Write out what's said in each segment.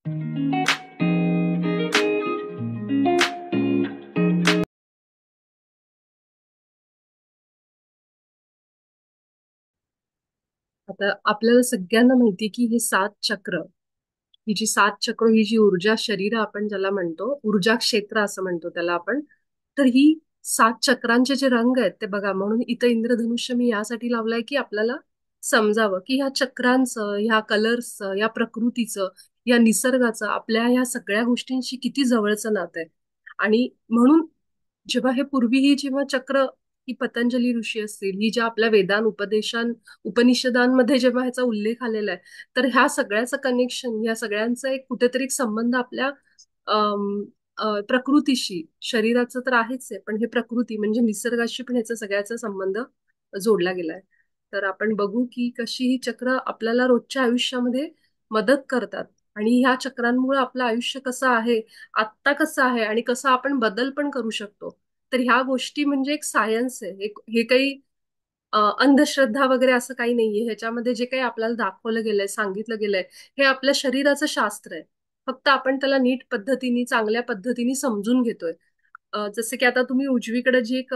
आता आपल्याला सगळ्यांना माहिती की हे सात चक्र, ही जी सात चक्र, ही जी ऊर्जा शरीर आपण ज्याला म्हणतो, ऊर्जा क्षेत्र असं म्हणतो त्याला आपण. तर ही सात चक्रांचे जे रंग आहेत ते बघा, म्हणून इथं इंद्रधनुष्य मी यासाठी लावलंय की आपल्याला समजावं की ह्या चक्रांचं, ह्या कलर्सचं, या प्रकृतीचं, या निसर्गाचं आपल्या ह्या सगळ्या गोष्टींशी किती जवळचं नातं आहे. आणि म्हणून जेव्हा हे पूर्वी ही जेव्हा चक्र, ही पतंजली ऋषी असतील, ही ज्या आपल्या उपनिषदांमध्ये जेव्हा ह्याचा उल्लेख आलेला आहे, तर ह्या सगळ्याचं कनेक्शन, ह्या सगळ्यांचा एक कुठेतरी एक संबंध आपल्या अम, प्रकृतीशी, शरीराचं तर आहेच आहे, पण हे प्रकृती म्हणजे निसर्गाशी पण ह्याचा सगळ्याचा संबंध जोडला गेलाय. तर आपण बघू की कशी ही चक्र आपल्याला रोजच्या आयुष्यामध्ये मदत करतात, आणि ह्या चक्रांमुळे आपलं आयुष्य कसं आहे, आत्ता कसं आहे, आणि कसं आपण बदल पण करू शकतो. तर ह्या गोष्टी म्हणजे एक सायन्स आहे. हे काही अंधश्रद्धा वगैरे असं काही नाहीये. ह्याच्यामध्ये जे काही आपल्याला दाखवलं गेलंय, सांगितलं गेलंय, हे आपल्या शरीराचं शास्त्र आहे. फक्त आपण त्याला नीट पद्धतीने, चांगल्या पद्धतीने समजून घेतोय. जसे की आता तुम्ही उजवीकडे जी एक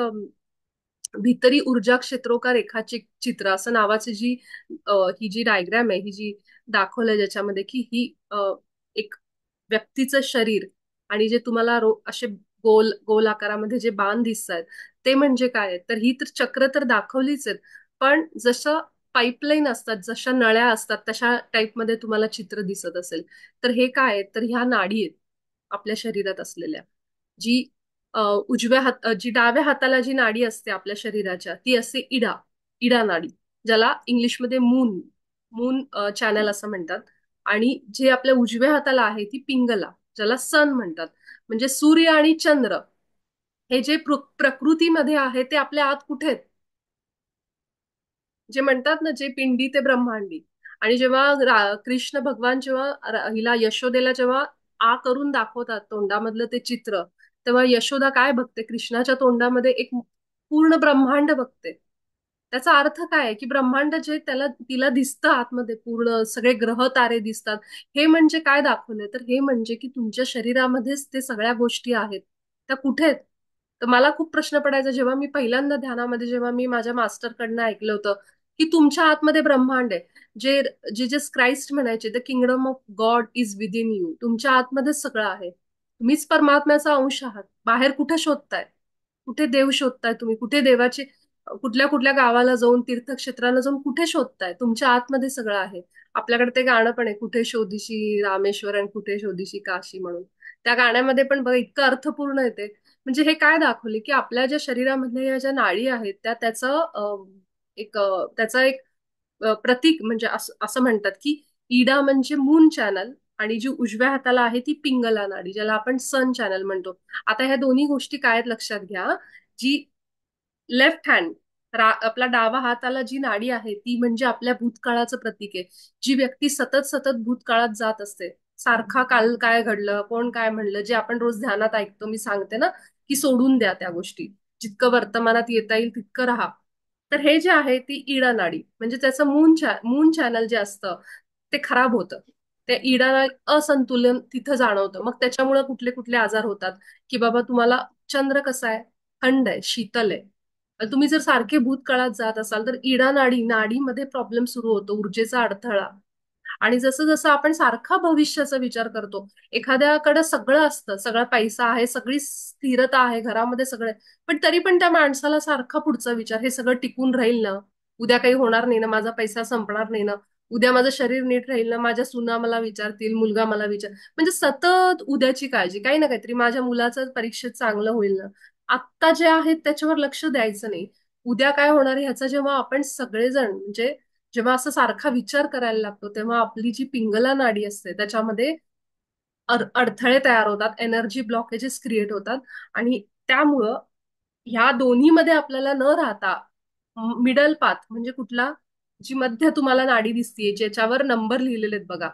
भीतरी ऊर्जा क्षेत्रों का रेखाचित्र असं नावाची ही जी डायग्राम आहे, ही जी दाखवलंय, ज्याच्यामध्ये की ही एक व्यक्तीचं शरीर, आणि जे तुम्हाला असे गोल गोल आकारामध्ये जे बाण दिसत आहेत, ते म्हणजे काय आहेत? तर ही तर चक्र तर दाखवलीच आहेत, पण जसं पाईपलाईन असतात, जशा नळ्या असतात, तशा टाईपमध्ये तुम्हाला चित्र दिसत असेल. तर हे काय आहेत? तर ह्या नाडी आहेत आपल्या शरीरात असलेल्या. जी जी डाव्या हाताला जी नाडी असते आपल्या शरीराच्या, ती असते इडा नाडी, ज्याला इंग्लिशमध्ये मून मून चॅनल असं म्हणतात. आणि जे आपल्या उजव्या हाताला आहे ती पिंगला, ज्याला सन म्हणतात. म्हणजे सूर्य आणि चंद्र हे जे प्रकृतीमध्ये आहे ते आपल्या आत कुठे आहेत? जे म्हणतात ना, जे पिंडी ते ब्रह्मांडी. आणि जेव्हा कृष्ण भगवान जेव्हा हिला यशोदेला जेव्हा करून दाखवतात तोंडामधलं ते चित्र, तेव्हा यशोदा काय बघते? कृष्णाच्या तोंडामध्ये एक पूर्ण ब्रह्मांड बघते. त्याचा अर्थ काय आहे की ब्रह्मांड जे त्याला तिला दिसतं आतमध्ये, पूर्ण सगळे ग्रह तारे दिसतात. हे म्हणजे काय दाखवलंय? तर हे म्हणजे की तुमच्या शरीरामध्येच ते सगळ्या गोष्टी आहेत. त्या कुठे आहेत? तर मला खूप प्रश्न पडायचा जेव्हा मी पहिल्यांदा ध्यानामध्ये, जेव्हा मी माझ्या मास्टरकडनं ऐकलं होतं की तुमच्या आतमध्ये ब्रह्मांड आहे. जे जीजस क्राइस्ट म्हणायचे, the kingdom of God is within you. तुमच्या आतमध्येच सगळं आहे. तुम्हीच परमात्म्याचा अंश आहात. बाहेर कुठे शोधताय? कुठे देव शोधताय तुम्ही? कुठे देवाचे कुठल्या कुठल्या गावाला जाऊन, तीर्थक्षेत्राला जाऊन कुठे शोधताय? तुमच्या आतमध्ये सगळं आहे. आपल्याकडे ते गाणं पण आहे, कुठे शोधिशी रामेश्वर आणि कुठे शोधिशी काशी म्हणून. त्या गाण्यामध्ये पण बघा, इतकं अर्थपूर्ण येते. म्हणजे हे काय दाखवले की आपल्या ज्या शरीरामधल्या या ज्या नाडी आहेत, त्याचा एक प्रतीक म्हणजे असं म्हणतात की इडा म्हणजे मून चॅनल, आणि जी उजव्या हाताला आहे ती पिंगला नाडी, ज्याला आपण सन चॅनल म्हणतो. आता ह्या दोन्ही गोष्टी काय आहेत लक्षात घ्या. जी लेफ्ट हँड, आपला डावा हाताला जी नाडी आहे ती म्हणजे आपल्या भूतकाळाचं प्रतीक आहे. जी व्यक्ती सतत सतत भूतकाळात जात असते, सारखा काल काय घडलं, कोण काय म्हणलं, जे आपण रोज ध्यानात ऐकतो, मी सांगते ना की सोडून द्या त्या गोष्टी, जितकं वर्तमानात येता येईल तितकं राहा. तर हे जे आहे ती इडा नाडी, म्हणजे त्याचं मून चॅनल जे असतं ते खराब होतं. त्या इडाला असंतुलन तिथं जाणवतं. मग त्याच्यामुळे कुठले कुठले आजार होतात, की बाबा तुम्हाला चंद्र कसा आहे, थंड आहे, शीतल आहे. तुम्ही जर सारखे भूतकाळात जात असाल तर इडा नाडीमध्ये प्रॉब्लेम सुरू होतो, ऊर्जेचा अडथळा. आणि जसं जसं आपण सारखा भविष्याचा विचार करतो, एखाद्याकडे सगळं असतं, सगळा पैसा आहे, सगळी स्थिरता आहे, घरामध्ये सगळे, पण तरी पण त्या माणसाला सारखा पुढचा विचार, हे सगळं टिकून राहील ना, उद्या काही होणार नाही ना, माझा पैसा संपणार नाही ना, उद्या माझं शरीर नीट राहील ना, माझ्या सुना मला विचारतील, मुलगा मला म्हणजे सतत उद्याची काळजी, काही ना काहीतरी, माझ्या मुलाचं परीक्षेत चांगलं होईल ना. आत्ता जे आहेत त्याच्यावर लक्ष द्यायचं नाही. उद्या काय होणार आहे ह्याचा जेव्हा आपण सगळेजण म्हणजे जेव्हा असं सारखा विचार करायला लागतो, तेव्हा आपली जी पिंगला नाडी असते त्याच्यामध्ये अडथळे तयार होतात, एनर्जी ब्लॉकेजेस क्रिएट होतात. आणि त्यामुळं ह्या दोन्हीमध्ये आपल्याला न राहता मिडल पाथ म्हणजे कुठला, जी मध्य तुम्हाला नाडी दिसतीये, ज्याच्यावर नंबर लिहिलेले आहेत बघा,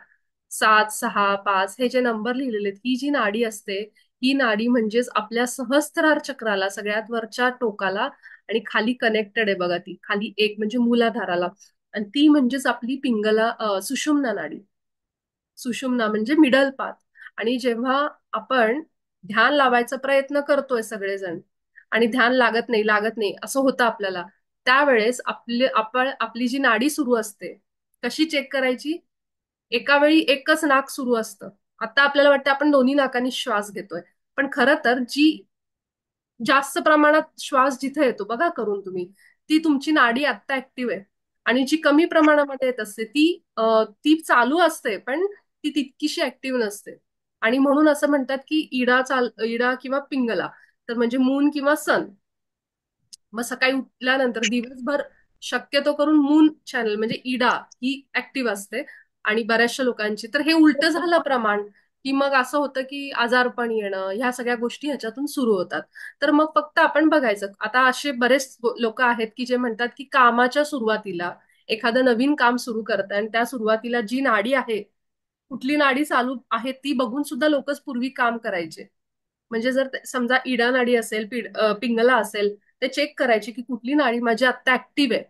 7, 6, 5, हे जे नंबर लिहिलेले आहेत, ही जी नाडी असते, ही नाडी म्हणजेच आपल्या सहस्त्रार चक्राला, सगळ्यात वरच्या टोकाला, आणि खाली कनेक्टेड आहे बघा, ती खाली एक म्हणजे मूलाधाराला. आणि ती म्हणजेच आपली सुषुम्ना नाडी. सुषुम्ना म्हणजे मिडल पाथ. आणि जेव्हा आपण ध्यान लावायचा प्रयत्न करतोय सगळेजण आणि ध्यान लागत नाही लागत नाही असं होतं आपल्याला, त्यावेळेस आपली जी नाडी सुरू असते, कशी चेक करायची? एका वेळी एकच नाक सुरू असतं. आता आपल्याला वाटतं आपण दोन्ही नाकांनी श्वास घेतोय, पण खरं तर जी जास्त प्रमाणात श्वास जिथे येतो बघा करून तुम्ही, ती तुमची नाडी आत्ता ऍक्टिव्ह आहे. आणि जी कमी प्रमाणामध्ये येत असते ती चालू असते, पण ती तितकीशी ऍक्टिव्ह नसते. आणि म्हणून असं म्हणतात की इडा किंवा पिंगला, तर म्हणजे मून किंवा सन. मग सकाळी उठल्यानंतर दिवसभर शक्यतो करून मून चॅनल म्हणजे इडा ही ऍक्टिव्ह असते. आणि बऱ्याचशा लोकांची तर हे उलट झालं प्रमाण, की मग असं होतं की आजारपण येणं, ह्या सगळ्या गोष्टी ह्याच्यातून सुरू होतात. तर मग फक्त आपण बघायचं, आता असे बरेच लोक आहेत की जे म्हणतात की कामाच्या सुरुवातीला एखादं नवीन काम सुरू करतात आणि त्या सुरुवातीला जी नाडी आहे, कुठली नाडी चालू आहे ती बघून सुद्धा लोकच पूर्वी काम करायचे. म्हणजे जर समजा इडा नाडी असेल, पिंगला असेल, ते चेक करायचे की कुठली नाडी माझी आत्ता ऍक्टिव्ह आहे.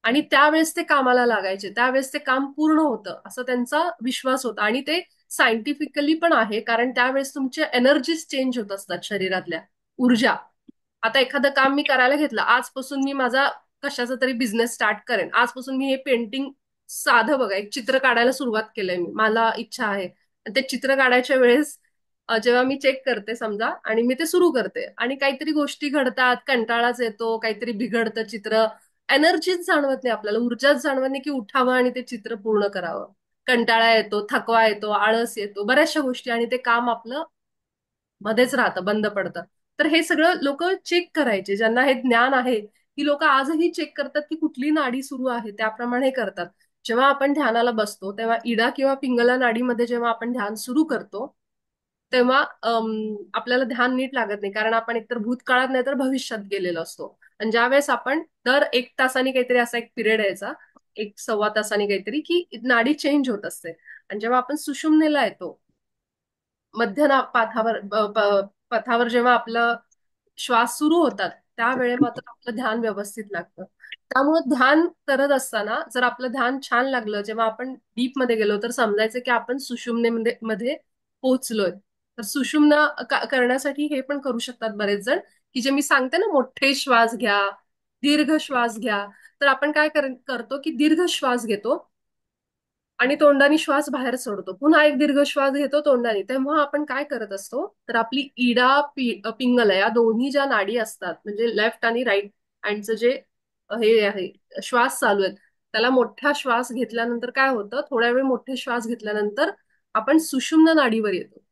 आणि त्यावेळेस ते कामाला लागायचे, त्यावेळेस ते काम पूर्ण होतं असं त्यांचा विश्वास होता. आणि ते सायंटिफिकली पण आहे, कारण त्यावेळेस तुमच्या एनर्जीज चेंज होत असतात शरीरातल्या, ऊर्जा. आता एखादं काम मी करायला घेतलं, आजपासून मी माझा कशाचा तरी बिझनेस स्टार्ट करेन, आजपासून मी हे पेंटिंग, साधं बघा एक चित्र काढायला सुरुवात केलंय मी, मला इच्छा आहे. आणि ते चित्र काढायच्या वेळेस जेव्हा मी चेक करते समजा आणि मी ते सुरू करते आणि काहीतरी गोष्टी घडतात, कंटाळाच येतो, काहीतरी बिघडतं चित्र, एनर्जीच जाणवत नाही आपल्याला, ऊर्जाच जाणवत नाही की उठावं आणि ते चित्र पूर्ण करावं. कंटाळा येतो, थकवा येतो, आळस येतो, बऱ्याचशा गोष्टी, आणि ते काम आपलं मध्येच राहतं, बंद पडतं. तर हे सगळं लोक चेक करायचे, ज्यांना हे ज्ञान आहे, ही लोक आजही चेक करतात की कुठली नाडी सुरू आहे, त्याप्रमाणे करतात. जेव्हा आपण ध्यानाला बसतो तेव्हा इडा किंवा पिंगला नाडीमध्ये जेव्हा आपण ध्यान सुरू करतो, तेव्हा आपल्याला ध्यान नीट लागत नाही, कारण आपण एकतर भूतकाळात नाही तर भविष्यात गेलेलो असतो. आणि ज्यावेळेस आपण दर 1 तासाने काहीतरी असा एक पिरियड यायचा, 1 सव्वा तासाने काहीतरी, की नाडी चेंज होत असते. आणि जेव्हा आपण सुषुम्नेला येतो, पथावर जेव्हा आपलं श्वास सुरू होतात, त्यावेळे मात्र आपलं ध्यान व्यवस्थित लागतं. त्यामुळे ध्यान करत असताना जर आपलं ध्यान छान लागलं, जेव्हा आपण डीप मध्ये गेलो, तर समजायचं की आपण सुषुम्नेमध्ये पोहोचलोय. तर सुषुम्ना करण्यासाठी हे पण करू शकतात बरेच जण, की जे मी सांगते ना, मोठे श्वास घ्या, दीर्घ श्वास घ्या. तर आपण काय करतो की दीर्घ श्वास घेतो आणि तोंडाने श्वास बाहेर सोडतो, पुन्हा एक दीर्घ श्वास घेतो तोंडाने. तेव्हा आपण काय करत असतो, तर आपली पिंगला या दोन्ही ज्या नाडी असतात, म्हणजे लेफ्ट आणि राईट हँडचं जे हे आहे, श्वास चालू आहेत, त्याला मोठा श्वास घेतल्यानंतर काय होतं, थोड्या वेळ मोठे श्वास घेतल्यानंतर आपण सुषुम्ना नाडीवर येतो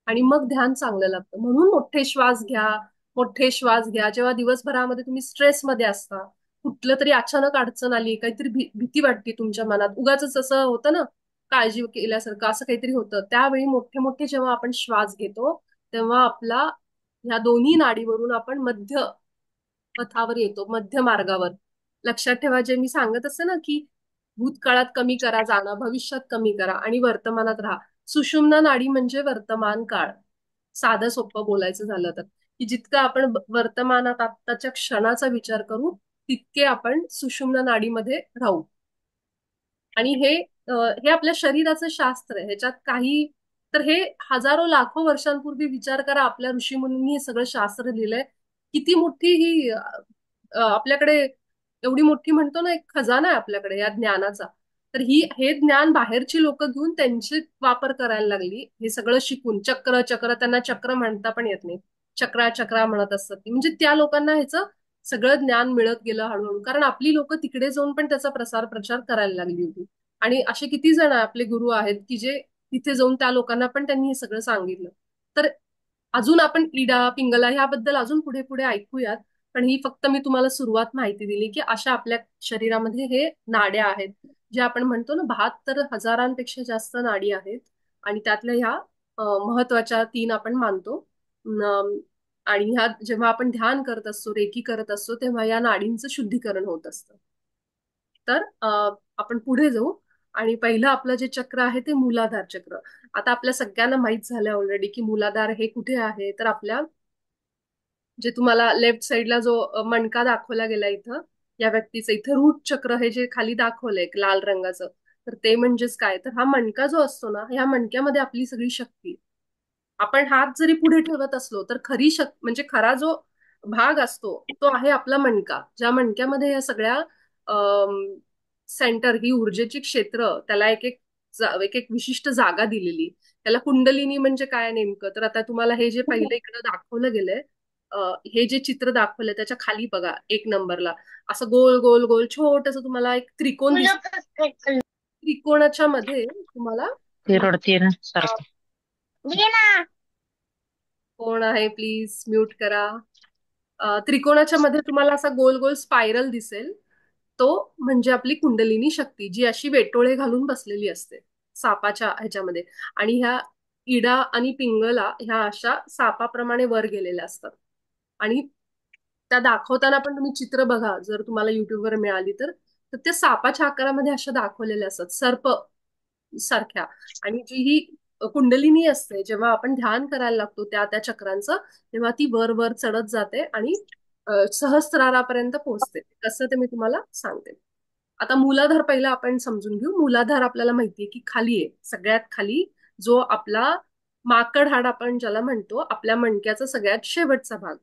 आणि मग ध्यान चांगलं लागतं. म्हणून मोठे श्वास घ्या, मोठे श्वास घ्या. जेव्हा दिवसभरामध्ये तुम्ही स्ट्रेसमध्ये असता, कुठलं तरी अचानक अडचण आली, काहीतरी भीती वाटते तुमच्या मनात, उगाच असं होतं ना, काळजी केल्यासारखं असं काहीतरी होतं, त्यावेळी मोठे मोठे जेव्हा आपण श्वास घेतो, तेव्हा ह्या दोन्ही नाडीवरून आपण मध्य पथावर येतो, मध्य मार्गावर. लक्षात ठेवा, जे मी सांगत असते ना, की भूतकाळात कमी करा जाणं, भविष्यात कमी करा आणि वर्तमानात राहा. सुषुम्ना नाडी म्हणजे वर्तमान काळ. साधं सोपं बोलायचं झालं तर, की जितकं आपण वर्तमानात आत्ताच्या क्षणाचा विचार करू, तितके आपण सुषुम्ना नाडीमध्ये राहू. आणि हे आपल्या शरीराचं शास्त्र आहे, ह्याच्यात काही, तर हे हजारो लाखो वर्षांपूर्वी विचार करा, आपल्या ऋषीमुनींनी हे सगळं शास्त्र लिहिलंय. किती मोठी ही आपल्याकडे, एवढी मोठी म्हणतो ना, एक खजाना आहे आपल्याकडे या ज्ञानाचा. तर हे ज्ञान बाहेरची लोक घेऊन त्यांचे वापर करायला लागली, हे सगळं शिकून. चक्र चक्र त्यांना चक्र म्हणता पण येत नाही, चक्रा चक्रा म्हणत असतात ती, म्हणजे त्या लोकांना ह्याचं सगळं ज्ञान मिळत गेलं हळूहळू, कारण आपली लोक तिकडे जाऊन पण त्याचा प्रसार प्रचार करायला लागली होती. आणि असे किती जण आपले गुरु आहेत की जे तिथे जाऊन त्या लोकांना पण त्यांनी हे सगळं सांगितलं. तर अजून आपण इडा पिंगला ह्याबद्दल अजून पुढे पुढे ऐकूयात. पण ही फक्त मी तुम्हाला सुरुवात माहिती दिली की अशा आपल्या शरीरामध्ये हे नाड्या आहेत, जे आपण म्हणतो ना, 72,000पेक्षा जास्त नाडी आहेत. आणि त्यातल्या ह्या महत्वाच्या 3 आपण मानतो. आणि ह्या जेव्हा आपण ध्यान करत असतो, रेकी करत असतो, तेव्हा या नाडींचं शुद्धीकरण होत असतं. तर आपण पुढे जाऊ. आणि पहिलं आपलं जे चक्र आहे ते मूलाधार चक्र. आता आपल्या सगळ्यांना माहित झालंय ऑलरेडी की मूलाधार हे कुठे आहे, तर आपल्या, जे तुम्हाला लेफ्ट साईडला जो मणका दाखवला गेला इथं, या व्यक्तीचं इथं रूट चक्र हे जे खाली दाखवलंय एक लाल रंगाचं, तर ते म्हणजेच काय, तर हा मणका जो असतो ना, ह्या मणक्यामध्ये आपली सगळी शक्ती. आपण हात जरी पुढे ठेवत असलो तर खरी म्हणजे खरा जो भाग असतो तो आहे आपला मणका, ज्या मणक्यामध्ये या सगळ्या सेंटर, ही ऊर्जेची क्षेत्र, त्याला एक एक विशिष्ट जागा दिलेली. त्याला कुंडलिनी म्हणजे काय नेमकं, तर आता तुम्हाला हे जे पहिलं इकडं दाखवलं गेलंय, हे जे चित्र दाखवलंय त्याच्या खाली बघा, 1 नंबरला असं गोल गोल गोल छोटस तुम्हाला एक त्रिकोण दिसत. त्रिकोणाच्या मध्ये तुम्हाला ते रडते ना सारखं. कोण आहे प्लीज म्यूट करा. त्रिकोणाच्या मध्ये तुम्हाला असा गोल गोल स्पायरल दिसेल, तो म्हणजे आपली कुंडलिनी शक्ती, जी अशी वेटोळे घालून बसलेली असते सापाच्या ह्याच्यामध्ये. आणि ह्या इडा आणि पिंगला ह्या अशा सापाप्रमाणे वर गेलेल्या असतात. आणि त्या दाखवताना पण तुम्ही चित्र बघा, जर तुम्हाला युट्यूबवर मिळाली तर, तर त्या सापाच्या आकारामध्ये अशा दाखवलेल्या असतात, सर्प सारख्या. आणि जी ही कुंडलिनी असते, जेव्हा आपण ध्यान करायला लागतो त्या त्या चक्रांचं, तेव्हा ती वर वर चढत जाते आणि सहस्त्रारापर्यंत पोहोचते. कसं ते मी तुम्हाला सांगते. आता मूलाधार पहिला आपण समजून घेऊ. मूलाधार आपल्याला माहितीये की खाली आहे, सगळ्यात खाली, जो आपला माकड हाड आपण ज्याला म्हणतो, आपल्या मणक्याचा सगळ्यात शेवटचा भाग,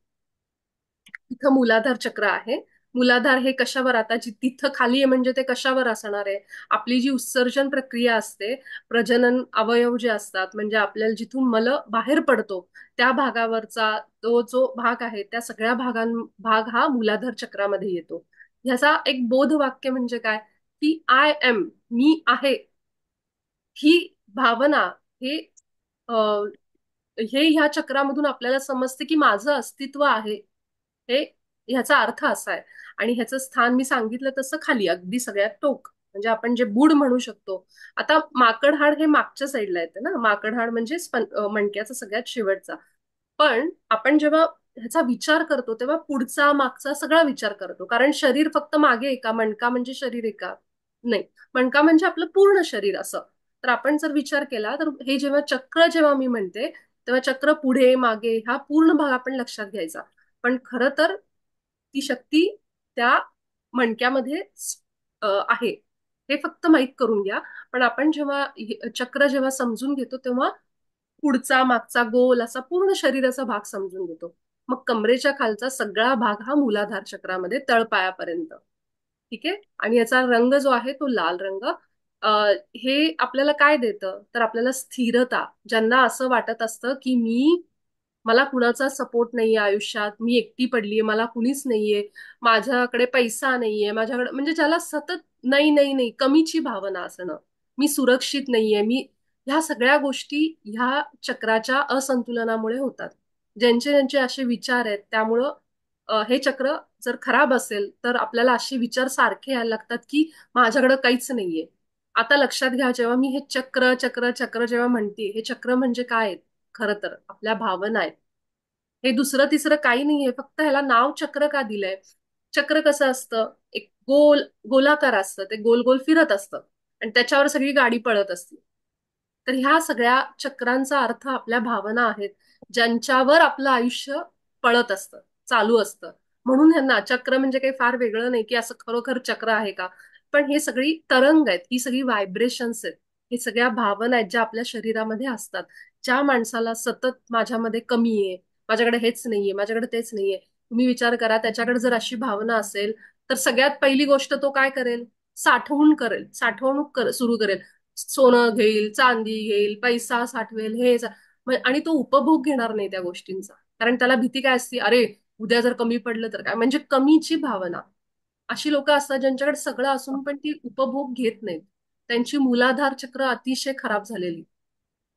तिथं मूलाधार चक्र आहे. मूलाधार हे कशावर, आता तिथं खाली आहे म्हणजे ते कशावर असणार आहे, आपली जी उत्सर्जन प्रक्रिया असते, प्रजनन अवयव जे असतात, म्हणजे आपल्याला जिथून मल बाहेर पडतो त्या भागावरचा तो जो भाग आहे, त्या सगळ्या भाग हा मूलाधार चक्रामध्ये येतो. ह्याचा एक बोधवाक्य म्हणजे काय, की आय एम, मी आहे, ही भावना, हे अ, हे ह्या चक्रामधून आपल्याला समजते की माझं अस्तित्व आहे. हे ह्याचा अर्थ असा आहे. आणि ह्याचं स्थान मी सांगितलं तसं खाली अगदी सगळ्यात टोक, म्हणजे आपण जे बुड म्हणू शकतो. आता माकडहाड हे मागच्या साईडला येतं ना, माकडहाड म्हणजे मणक्याचा सगळ्यात शेवटचा. पण आपण जेव्हा ह्याचा विचार करतो तेव्हा पुढचा मागचा सगळा विचार करतो, कारण शरीर फक्त मागे आहे का, मणका म्हणजे शरीर आहे का, नाही. मणका म्हणजे आपलं पूर्ण शरीर असं. तर आपण जर विचार केला तर हे जेव्हा चक्र, जेव्हा मी म्हणते तेव्हा चक्र पुढे मागे हा पूर्ण भाग आपण लक्षात घ्यायचा. पण खरं तर ती शक्ती त्या मणक्यामध्ये आहे, हे फक्त माहीत करून घ्या. पण आपण जेव्हा चक्र जेव्हा समजून घेतो तेव्हा पुढचा मागचा गोल असा पूर्ण शरीराचा भाग समजून घेतो. मग कमरेच्या खालचा सगळा भाग हा मूलाधार चक्रामध्ये तळपायापर्यंत. ठीक आहे. आणि याचा रंग जो आहे तो लाल रंग. हे आपल्याला काय देतं, तर आपल्याला स्थिरता. ज्यांना असं वाटत असतं की मला कुणाचा सपोर्ट नाहीये आयुष्यात, मी एकटी पडलीये, मला कुणीच नाहीये, माझ्याकडे पैसा नाहीये, माझ्याकडे, म्हणजे ज्याला सतत नाही नाही नाही, कमीची भावना असणं, मी सुरक्षित नाहीये, ह्या सगळ्या गोष्टी ह्या चक्राच्या असंतुलनामुळे होतात. ज्यांचे ज्यांचे असे विचार आहेत, त्यामुळं हे चक्र जर खराब असेल तर आपल्याला असे विचार सारखे यायला लागतात की माझ्याकडे काहीच नाहीये. आता लक्षात घ्या, जेव्हा मी हे चक्र चक्र चक्र जेव्हा म्हणते, हे चक्र म्हणजे काय आहेत? खरं तर आपल्या भावना आहेत. हे दुसरं तिसरं काही नाहीये, फक्त ह्याला नाव चक्र का दिलंय. चक्र कसं असतं, एक गोलाकार असतं, ते गोल गोल फिरत असतं आणि त्याच्यावर सगळी गाडी पळत असते. तर ह्या सगळ्या चक्रांचा अर्थ आपल्या भावना आहेत, ज्यांच्यावर आपलं आयुष्य पळत असतं, चालू असतं. म्हणून ह्यांना चक्र म्हणजे काही फार वेगळं नाही की असं खरोखर चक्र आहे का, पण हे सगळी तरंग आहेत, ही सगळी व्हायब्रेशन्स आहेत, हे सगळ्या भावना आहेत ज्या आपल्या शरीरामध्ये असतात. ज्या माणसाला सतत माझ्यामध्ये कमी आहे, माझ्याकडे हेच नाहीये, माझ्याकडे तेच नाहीये, तुम्ही विचार करा, त्याच्याकडे जर अशी भावना असेल तर सगळ्यात पहिली गोष्ट तो काय करेल, साठवणूक सुरू करेल. सोनं घेईल, चांदी घेईल, पैसा साठवेल, आणि तो उपभोग घेणार नाही त्या गोष्टींचा. कारण त्याला भीती काय असते, अरे उद्या जर कमी पडलं तर काय, म्हणजे कमीची भावना. अशी लोक असतात ज्यांच्याकडे सगळं असून पण ती उपभोग घेत नाहीत. त्यांची मूलाधार चक्र अतिशय खराब झालेली.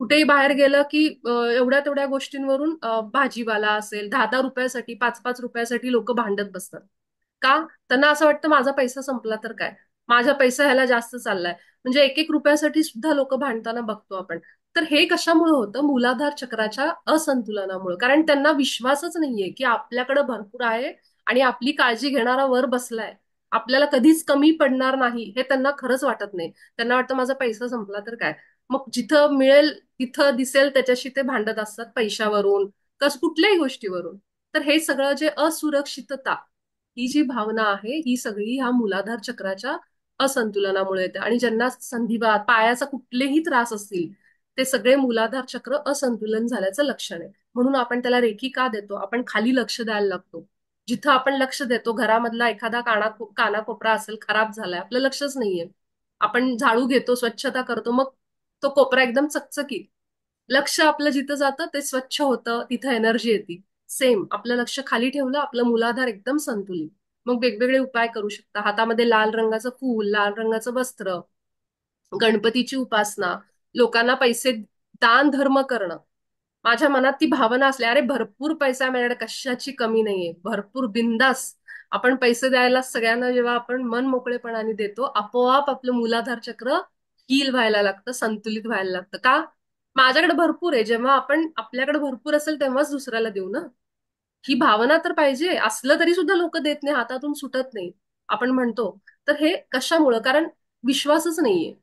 कुठेही बाहेर गेलं की एवढ्या तेवढ्या गोष्टींवरून, भाजीवाला असेल, 10-10 रुपयासाठी, 5-5 रुपयासाठी लोक भांडत बसतात. का? त्यांना असं वाटतं माझा पैसा संपला तर काय, माझा पैसा ह्याला जास्त चाललाय. म्हणजे 1-1 रुपयासाठी सुद्धा लोक भांडताना बघतो आपण. तर हे कशामुळे होतं, मूलाधार चक्राच्या असंतुलनामुळे. कारण त्यांना विश्वासच नाहीये की आपल्याकडे भरपूर आहे आणि आपली काळजी घेणारा वर बसलाय, आपल्याला कधीच कमी पडणार नाही, हे त्यांना खरंच वाटत नाही. त्यांना वाटतं माझा पैसा संपला तर काय. मग जिथं मिळेल तिथं दिसेल त्याच्याशी ते भांडत असतात, पैशावरून, कुठल्याही गोष्टीवरून. तर हे सगळं जे असुरक्षितता, ही जी भावना आहे, ही सगळी ह्या मूलाधार चक्राच्या असंतुलनामुळे येते. आणि ज्यांना संधिवात पायाचा कुठलेही त्रास असतील ते सगळे मूलाधार चक्र असंतुलन झाल्याचं लक्षण आहे. म्हणून आपण त्याला रेकी का देतो? आपण खाली लक्ष द्यायला लागतो. जिथं आपण लक्ष देतो, घरामधला एखादा कानाकोपरा असेल खराब झालाय, आपलं लक्षच नाहीये. आपण झाडू घेतो, स्वच्छता करतो, मग तो कोपरा एकदम चकचकीत. लक्ष आपलं जिथं जातं ते स्वच्छ होतं, तिथं एनर्जी येते. सेम आपलं लक्ष खाली ठेवलं, आपलं मूलाधार एकदम संतुलित. मग वेगवेगळे उपाय करू शकता. हातामध्ये लाल रंगाचं फूल, लाल रंगाचं वस्त्र, गणपतीची उपासना, लोकांना पैसे दान धर्म करणं. माझ्या मनात ती भावना असली, अरे भरपूर पैसा मिळणार, कशाची कमी नाहीये, भरपूर बिंदास आपण पैसे द्यायला सगळ्यांना जेव्हा आपण मन मोकळेपणाने देतो, आपोआप आपलं मूलाधार चक्र हील व्हायला लागतं, संतुलित व्हायला लागतं. का? माझ्याकडे भरपूर आहे. जेव्हा आपण आपल्याकडे भरपूर असेल तेव्हाच दुसऱ्याला देऊ ना. ही भावना तर पाहिजे. असलं तरी सुद्धा लोक देत नाही, हातातून सुटत नाही, आपण म्हणतो. तर हे कशामुळं? कारण विश्वासच नाहीये,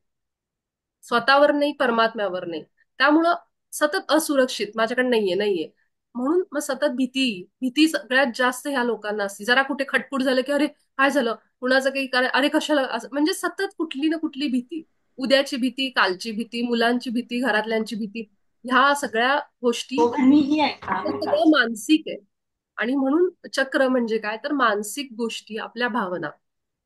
स्वतःवर नाही, परमात्म्यावर नाही. त्यामुळं सतत असुरक्षित, माझ्याकडे नाहीये. म्हणून मग सतत भीती. भीती सगळ्यात जास्त ह्या लोकांना असते. जरा कुठे खटपट झालं की अरे काय झालं, कुणाचं काही अरे कशाला म्हणजे सतत कुठली ना कुठली भीती. उद्याची भीती, कालची भीती, मुलांची भीती, घरातल्यांची भीती. ह्या सगळ्या गोष्टी, दोघांनीही आहे का हे सगळं मानसिक आहे. आणि म्हणून चक्र म्हणजे काय तर मानसिक गोष्टी, आपल्या भावना.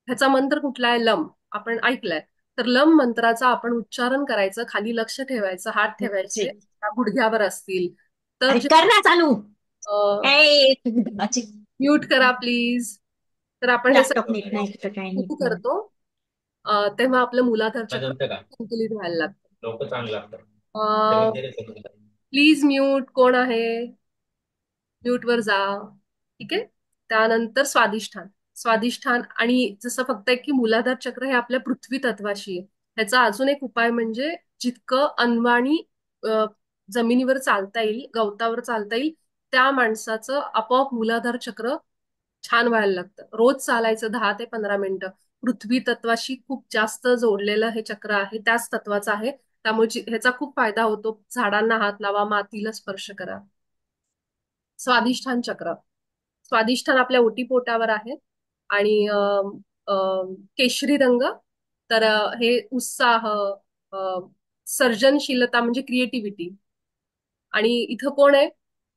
ह्याचा मंत्र कुठला आहे? लम. आपण ऐकलाय. तर लम मंत्राचा आपण उच्चारण करायचं, खाली लक्ष ठेवायचं, हात ठेवायचे गुडघ्यावर असतील तर अरे कर ना चालू. म्यूट करा प्लीज. तर आपण हे लॅपटॉप नीट सगळं नाही तर काही सुरू नीट नाही. करतो, तेव्हा आपलं मूलाधार चक्र संतुलित व्हायला लागतं. लोक चांगलं लागतात. Please mute. कोण आहे? म्यूट वर जा. ठीक आहे. त्यानंतर स्वादिष्ठान. स्वादिष्ठान आणि जसं फक्त एक की मूलाधार चक्र हे आपल्या पृथ्वी तत्वाशी आहे. ह्याचा अजून एक उपाय म्हणजे जितकं अनवाणी जमिनीवर चालता येईल, गवतावर चालता येईल, त्या माणसाचं आपोआप मूलाधार चक्र छान व्हायला लागतं. रोज चालायचं 10 ते 15 मिनिटं. पृथ्वी तत्वाशी खूप जास्त जोडलेलं हे चक्र आहे, त्याच तत्वाचं आहे. त्यामुळे ह्याचा खूप फायदा होतो. झाडांना हात लावा, मातीला स्पर्श करा. स्वादिष्ठान चक्र. स्वादिष्ठान आपल्या ओटीपोटावर आहे आणि केशरी रंग. तर हे उत्साह, सर्जनशीलता म्हणजे क्रिएटिव्हिटी. आणि इथं कोण आहे?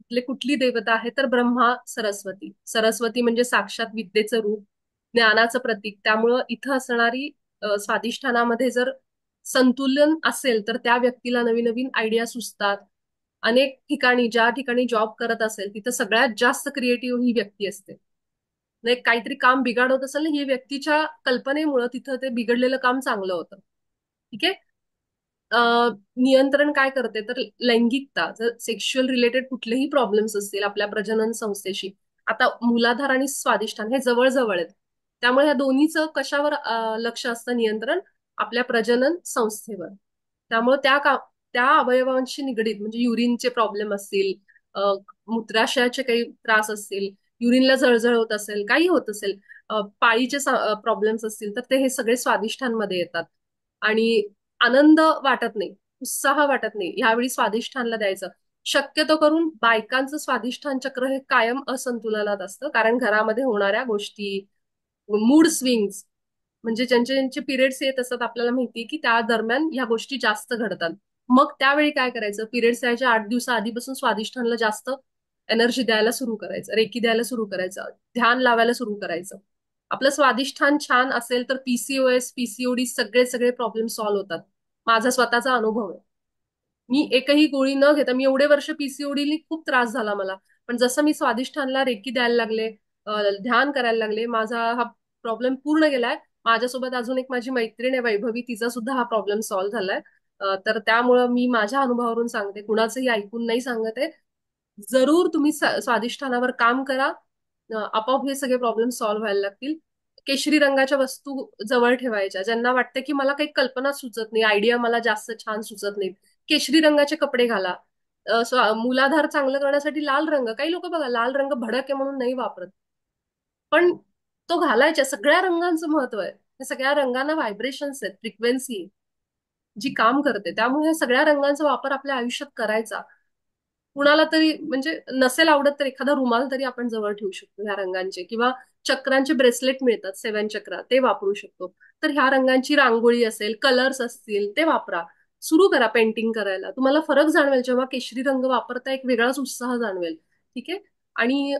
इथले कुठली देवता आहे? तर ब्रह्मा सरस्वती. सरस्वती म्हणजे साक्षात विद्येचं रूप, ज्ञानाचं प्रतीक. त्यामुळं इथं असणारी स्वादिष्ठानामध्ये जर संतुलन असेल तर त्या व्यक्तीला नवीन नवीन आयडिया सुचतात. अनेक ठिकाणी, ज्या ठिकाणी जॉब करत असेल तिथं सगळ्यात जास्त क्रिएटिव्ह ही व्यक्ती असते. नाही काहीतरी काम बिघाड असेल ना, ही व्यक्तीच्या कल्पनेमुळं तिथं ते बिघडलेलं काम चांगलं होतं. ठीक आहे. नियंत्रण काय करते तर लैंगिकता. जर सेक्शुअल रिलेटेड कुठलेही प्रॉब्लेम्स असतील आपल्या प्रजनन संस्थेशी, आता मूलाधार आणि स्वादिष्ठान हे जवळ आहेत, त्यामुळे ह्या दोन्हीचं कशावर लक्ष असतं? नियंत्रण आपल्या प्रजनन संस्थेवर. त्यामुळे त्या अवयवांशी निगडीत म्हणजे युरिनचे प्रॉब्लेम असतील, मूत्राशयाचे काही त्रास असतील, युरिनला जळजळ होत असेल, काही होत असेल, पाळीचे प्रॉब्लेम्स असतील, तर ते हे सगळे स्वादिष्ठांमध्ये येतात. आणि आनंद वाटत नाही, उत्साह वाटत नाही, ह्यावेळी स्वादिष्ठानला द्यायचं. शक्यतो करून बायकांचं स्वादिष्ठान चक्र हे कायम असंतुलनात असतं, कारण घरामध्ये होणाऱ्या गोष्टी, मूड स्विंग्स, म्हणजे ज्यांचे ज्यांचे पिरियड्स येत असतात आपल्याला माहितीये की त्या दरम्यान ह्या गोष्टी जास्त घडतात. मग त्यावेळी काय करायचं? पिरियड्स यायच्या 8 दिवसा आधीपासून स्वादिष्ठानला जास्त एनर्जी द्यायला सुरू करायचं, रेकी द्यायला सुरू करायचं, ध्यान लावायला सुरू करायचं. आपलं स्वादिष्ठान छान असेल तर पीसीओएस, पीसीओडी सगळे सगळे प्रॉब्लेम सॉल्व्ह होतात. माझा स्वतःचा अनुभव आहे. मी एकही गोळी न घेता, मी एवढे वर्ष पीसीओडी खूप त्रास झाला मला, पण जसं मी स्वादिष्ठानला रेकी द्यायला लागले, ध्यान करायला लागले, माझा हा प्रॉब्लेम पूर्ण गेलाय. माझ्यासोबत अजून एक माझी मैत्रीण आहे वैभवी, तिचा सुद्धा हा प्रॉब्लेम सॉल्व्ह झालाय. तर त्यामुळं मी माझ्या अनुभवावरून सांगते, कुणाचंही ऐकून नाही सांगते. जरूर तुम्ही स्वादिष्ठानावर काम करा, आपोआप हे सगळे प्रॉब्लेम सॉल्व्ह व्हायला लागतील. केशरी रंगाच्या वस्तू जवळ ठेवायच्या. ज्यांना वाटतं की मला काही कल्पना सुचत नाही, आयडिया मला जास्त छान सुचत नाही, केशरी रंगाचे कपडे घाला. मूलाधार चांगलं करण्यासाठी लाल रंग, काही लोक बघा लाल रंग भडक आहे म्हणून नाही वापरत, पण तो घालायच्या. सगळ्या रंगांचं महत्व आहे. या सगळ्या रंगांना व्हायब्रेशन्स आहेत, फ्रिक्वेन्सी जी काम करते. त्यामुळे या सगळ्या रंगांचा वापर आपल्या आयुष्यात करायचा. कुणाला तरी म्हणजे नसेल आवडत तर एखादा रुमाल तरी आपण जवळ ठेवू शकतो ह्या रंगांचे, किंवा चक्रांचे ब्रेसलेट मिळतात 7 चक्र, ते वापरू शकतो. तर ह्या रंगांची रांगोळी असेल, कलर्स असतील ते वापरा. सुरू करा पेंटिंग करायला. तुम्हाला फरक जाणवेल. जेव्हा केशरी रंग वापरता एक वेगळाच उत्साह जाणवेल. ठीक आहे. आणि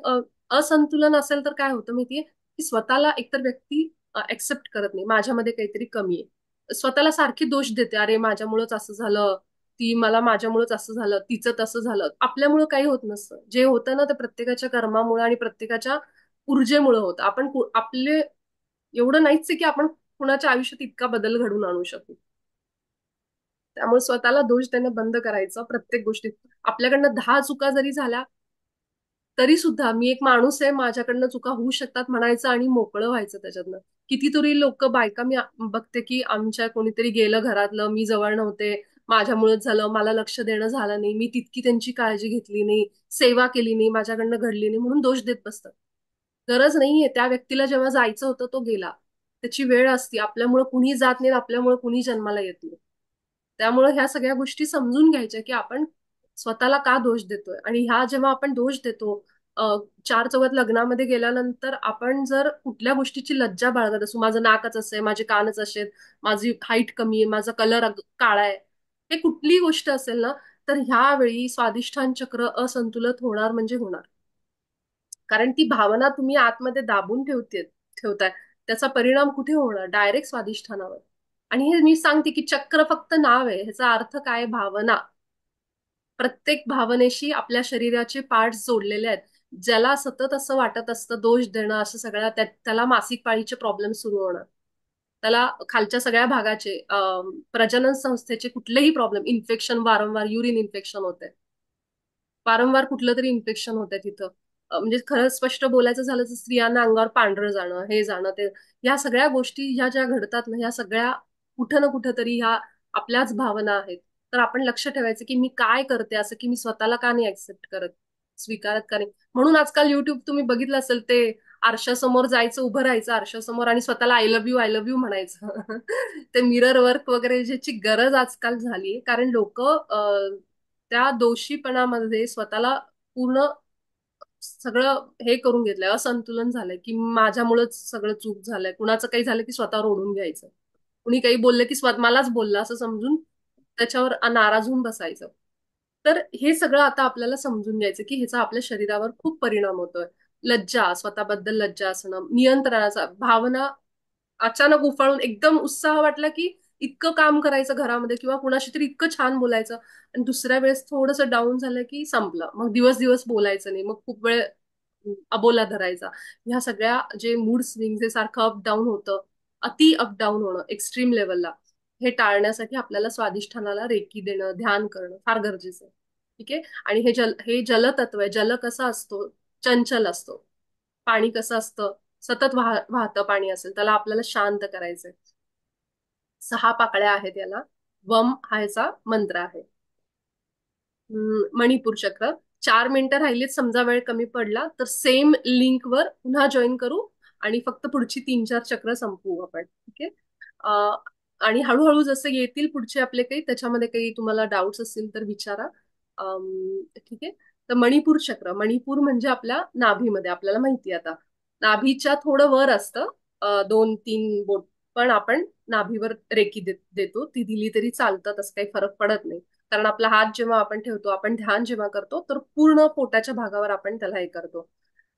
असंतुलन असेल तर काय होतं माहितीये, की स्वतःला एकतर व्यक्ती एक्सेप्ट करत नाही, माझ्यामध्ये काहीतरी कमी आहे. स्वतःला सारखी दोष देते, अरे माझ्यामुळेच असं झालं, ती मला माझ्यामुळेच असं झालं, तिचं तसं झालं. आपल्यामुळे काही होत नसतं. जे होतं ना ते प्रत्येकाच्या कर्मामुळे आणि प्रत्येकाच्या ऊर्जेमुळे होतं. आपण आपले एवढं नाहीच आहे की आपण कुणाच्या आयुष्यात इतका बदल घडवून आणू शकू. त्यामुळे स्वतःला दोष देणं बंद करायचं प्रत्येक गोष्टीत. आपल्याकडनं 10 चुका जरी झाल्या तरी सुद्धा मी एक माणूस आहे, माझ्याकडनं चुका होऊ शकतात म्हणायचं आणि मोकळं व्हायचं त्याच्यातनं. कितीतरी लोक बायका मी बघते की आमच्या कोणीतरी गेलं घरातलं, मी जवळ नव्हते, माझ्यामुळेच झालं, मला लक्ष देणं झालं नाही, मी तितकी त्यांची काळजी घेतली नाही, सेवा केली नाही, माझ्याकडनं घडली नाही म्हणून दोष देत बसतात. गरज नाहीये. त्या व्यक्तीला जेव्हा जायचं होतं तो गेला. त्याची वेळ असती. आपल्यामुळे कुणी जात नाही, आपल्यामुळे कुणी जन्माला येत नाही. त्यामुळे ह्या सगळ्या गोष्टी समजून घ्यायच्या की आपण स्वतःला का दोष देतोय. आणि ह्या जेव्हा आपण दोष देतो, चार चौघात लग्नामध्ये गेल्यानंतर आपण जर कुठल्या गोष्टीची लज्जा बाळगत असू, माझं नाकच असं आहे, माझे कानच असे आहेत, माझी हाईट कमी आहे, माझा कलर काळा आहे, हे कुठली गोष्ट असेल ना, तर ह्यावेळी स्वादिष्ठान चक्र असंतुलित होणार म्हणजे होणार. कारण ती भावना तुम्ही आतमध्ये दाबून ठेवताय, त्याचा परिणाम कुठे होणार? डायरेक्ट स्वादिष्ठानावर. आणि हे मी सांगते की चक्र फक्त नाव आहे, ह्याचा अर्थ काय? भावना. प्रत्येक भावनेशी आपल्या शरीराचे पार्ट्स जोडलेले आहेत. ज्याला सतत असं वाटत असतं दोष देणं असं सगळ्या, त्याला मासिक पाळीचे प्रॉब्लेम सुरू होणार. त्याला खालच्या सगळ्या भागाचे प्रजनन संस्थेचे कुठलेही प्रॉब्लेम, इन्फेक्शन, वारंवार युरिन इन्फेक्शन होते, वारंवार कुठलं तरी इन्फेक्शन होतंय तिथं. म्हणजे खरं स्पष्ट बोलायचं झालं तर स्त्रियांना अंगावर पांढरं जाणं, हे जाणं, ते, ह्या सगळ्या गोष्टी ह्या ज्या घडतात ना, ह्या सगळ्या कुठं ना कुठं तरी ह्या आपल्याच भावना आहेत. तर आपण लक्ष ठेवायचं की मी काय करते असं, की मी स्वतःला का नाही ऍक्सेप्ट करत, स्वीकारत का नाही. म्हणून आजकाल युट्यूब तुम्ही बघितलं असेल, ते आरशासमोर जायचं, उभं राहायचं आरशासमोर आणि स्वतःला आय लव्ह यू म्हणायचं. ते मिरर वर्क वगैरे ज्याची गरज आजकाल झाली, कारण लोक त्या दोषीपणामध्ये स्वतःला पूर्ण सगळं हे करून घेतलंय, असंतुलन झालंय की माझ्यामुळेच सगळं चूक झालंय. कुणाचं काही झालं की स्वतःवर ओढून घ्यायचं, कुणी काही बोललं की मलाच बोललं असं समजून त्याच्यावर नाराज होऊन बसायचं. तर हे सगळं आता आपल्याला समजून घ्यायचं की ह्याचा आपल्या शरीरावर खूप परिणाम होतोय. लज्जा, स्वतःबद्दल लज्जा असणं, नियंत्रणाचा भावना अचानक उफाळून एकदम उत्साह वाटला की इतकं काम करायचं घरामध्ये किंवा कुणाशी तरी इतकं छान बोलायचं, आणि दुसऱ्या वेळेस थोडंसं डाऊन झालं की संपलं, मग दिवस दिवस बोलायचं नाही, मग खूप वेळ अबोला धरायचा. ह्या सगळ्या जे मूड स्विंग जे सारखं अप डाऊन होतं, अति अप डाऊन होणं एक्स्ट्रीम लेवलला, हे टाळण्यासाठी आपल्याला स्वादिष्ठानाला रेकी देणं, ध्यान करणं फार गरजेचं आहे. ठीक आहे. आणि हे जलतत्व आहे. जल कसा असतो? चंचल असतो. पाणी कसं असतं? सतत वाहतं पाणी असेल, त्याला आपल्याला शांत करायचंय. 6 पाकळ्या आहेत याला. वम हा याचा मंत्र आहे. मणिपूर चक्र. 4 मिनिटं राहिलीत, समजा वेळ कमी पडला तर सेम लिंकवर पुन्हा जॉईन करू आणि फक्त पुढची 3-4 चक्र संपवू आपण. ठीक आहे. आणि हळूहळू जसे येतील पुढचे आपले काही, त्याच्यामध्ये काही तुम्हाला डाऊट्स असतील तर विचारा. ठीक आहे. तर मणिपूर चक्र, मणिपूर म्हणजे आपल्या नाभीमध्ये, आपल्याला माहिती आता नाभीच्या थोडं वर असतं, 2-3 बोट, पण आपण नाभीवर रेकी देतो, ती दिली तरी चालतं, तसं काही फरक पडत नाही. कारण आपला हात जेव्हा आपण ठेवतो, आपण ध्यान जेव्हा करतो, तर पूर्ण पोटाच्या भागावर आपण त्याला हे करतो.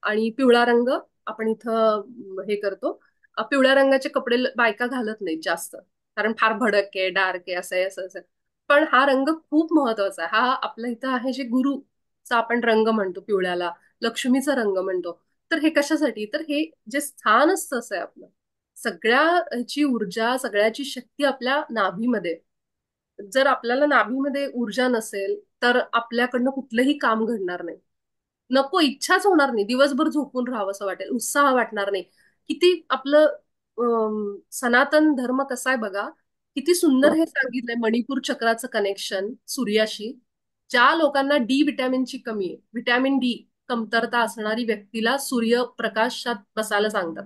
आणि पिवळा रंग आपण इथं हे करतो. पिवळ्या रंगाचे कपडे बायका घालत नाहीत जास्त, कारण फार भडक आहे, डार्क आहे, असं आहे, असं असं. पण हा रंग खूप महत्वाचा आहे. हा आपल्या इथं आहे जे गुरुचा आपण रंग म्हणतो पिवळ्याला, लक्ष्मीचा रंग म्हणतो. तर हे कशासाठी? तर हे जे स्थान असतं असं आहे आपलं, सगळ्याची ऊर्जा, सगळ्याची शक्ती आपल्या नाभीमध्ये. जर आपल्याला नाभीमध्ये ऊर्जा नसेल तर आपल्याकडनं कुठलंही काम घडणार नाही. नको, इच्छाच होणार नाही, दिवसभर झोपून राहावं असं वाटेल, उत्साह वाटणार नाही. किती आपलं सनातन धर्म कसा आहे बघा, किती सुंदर हे सांगितलंय मणिपूर चक्राचं कनेक्शन सूर्याशी. ज्या लोकांना डी विटॅमिनची कमी आहे, विटॅमिन डी कमतरता असणारी व्यक्तीला सूर्यप्रकाशात बसायला सांगतात,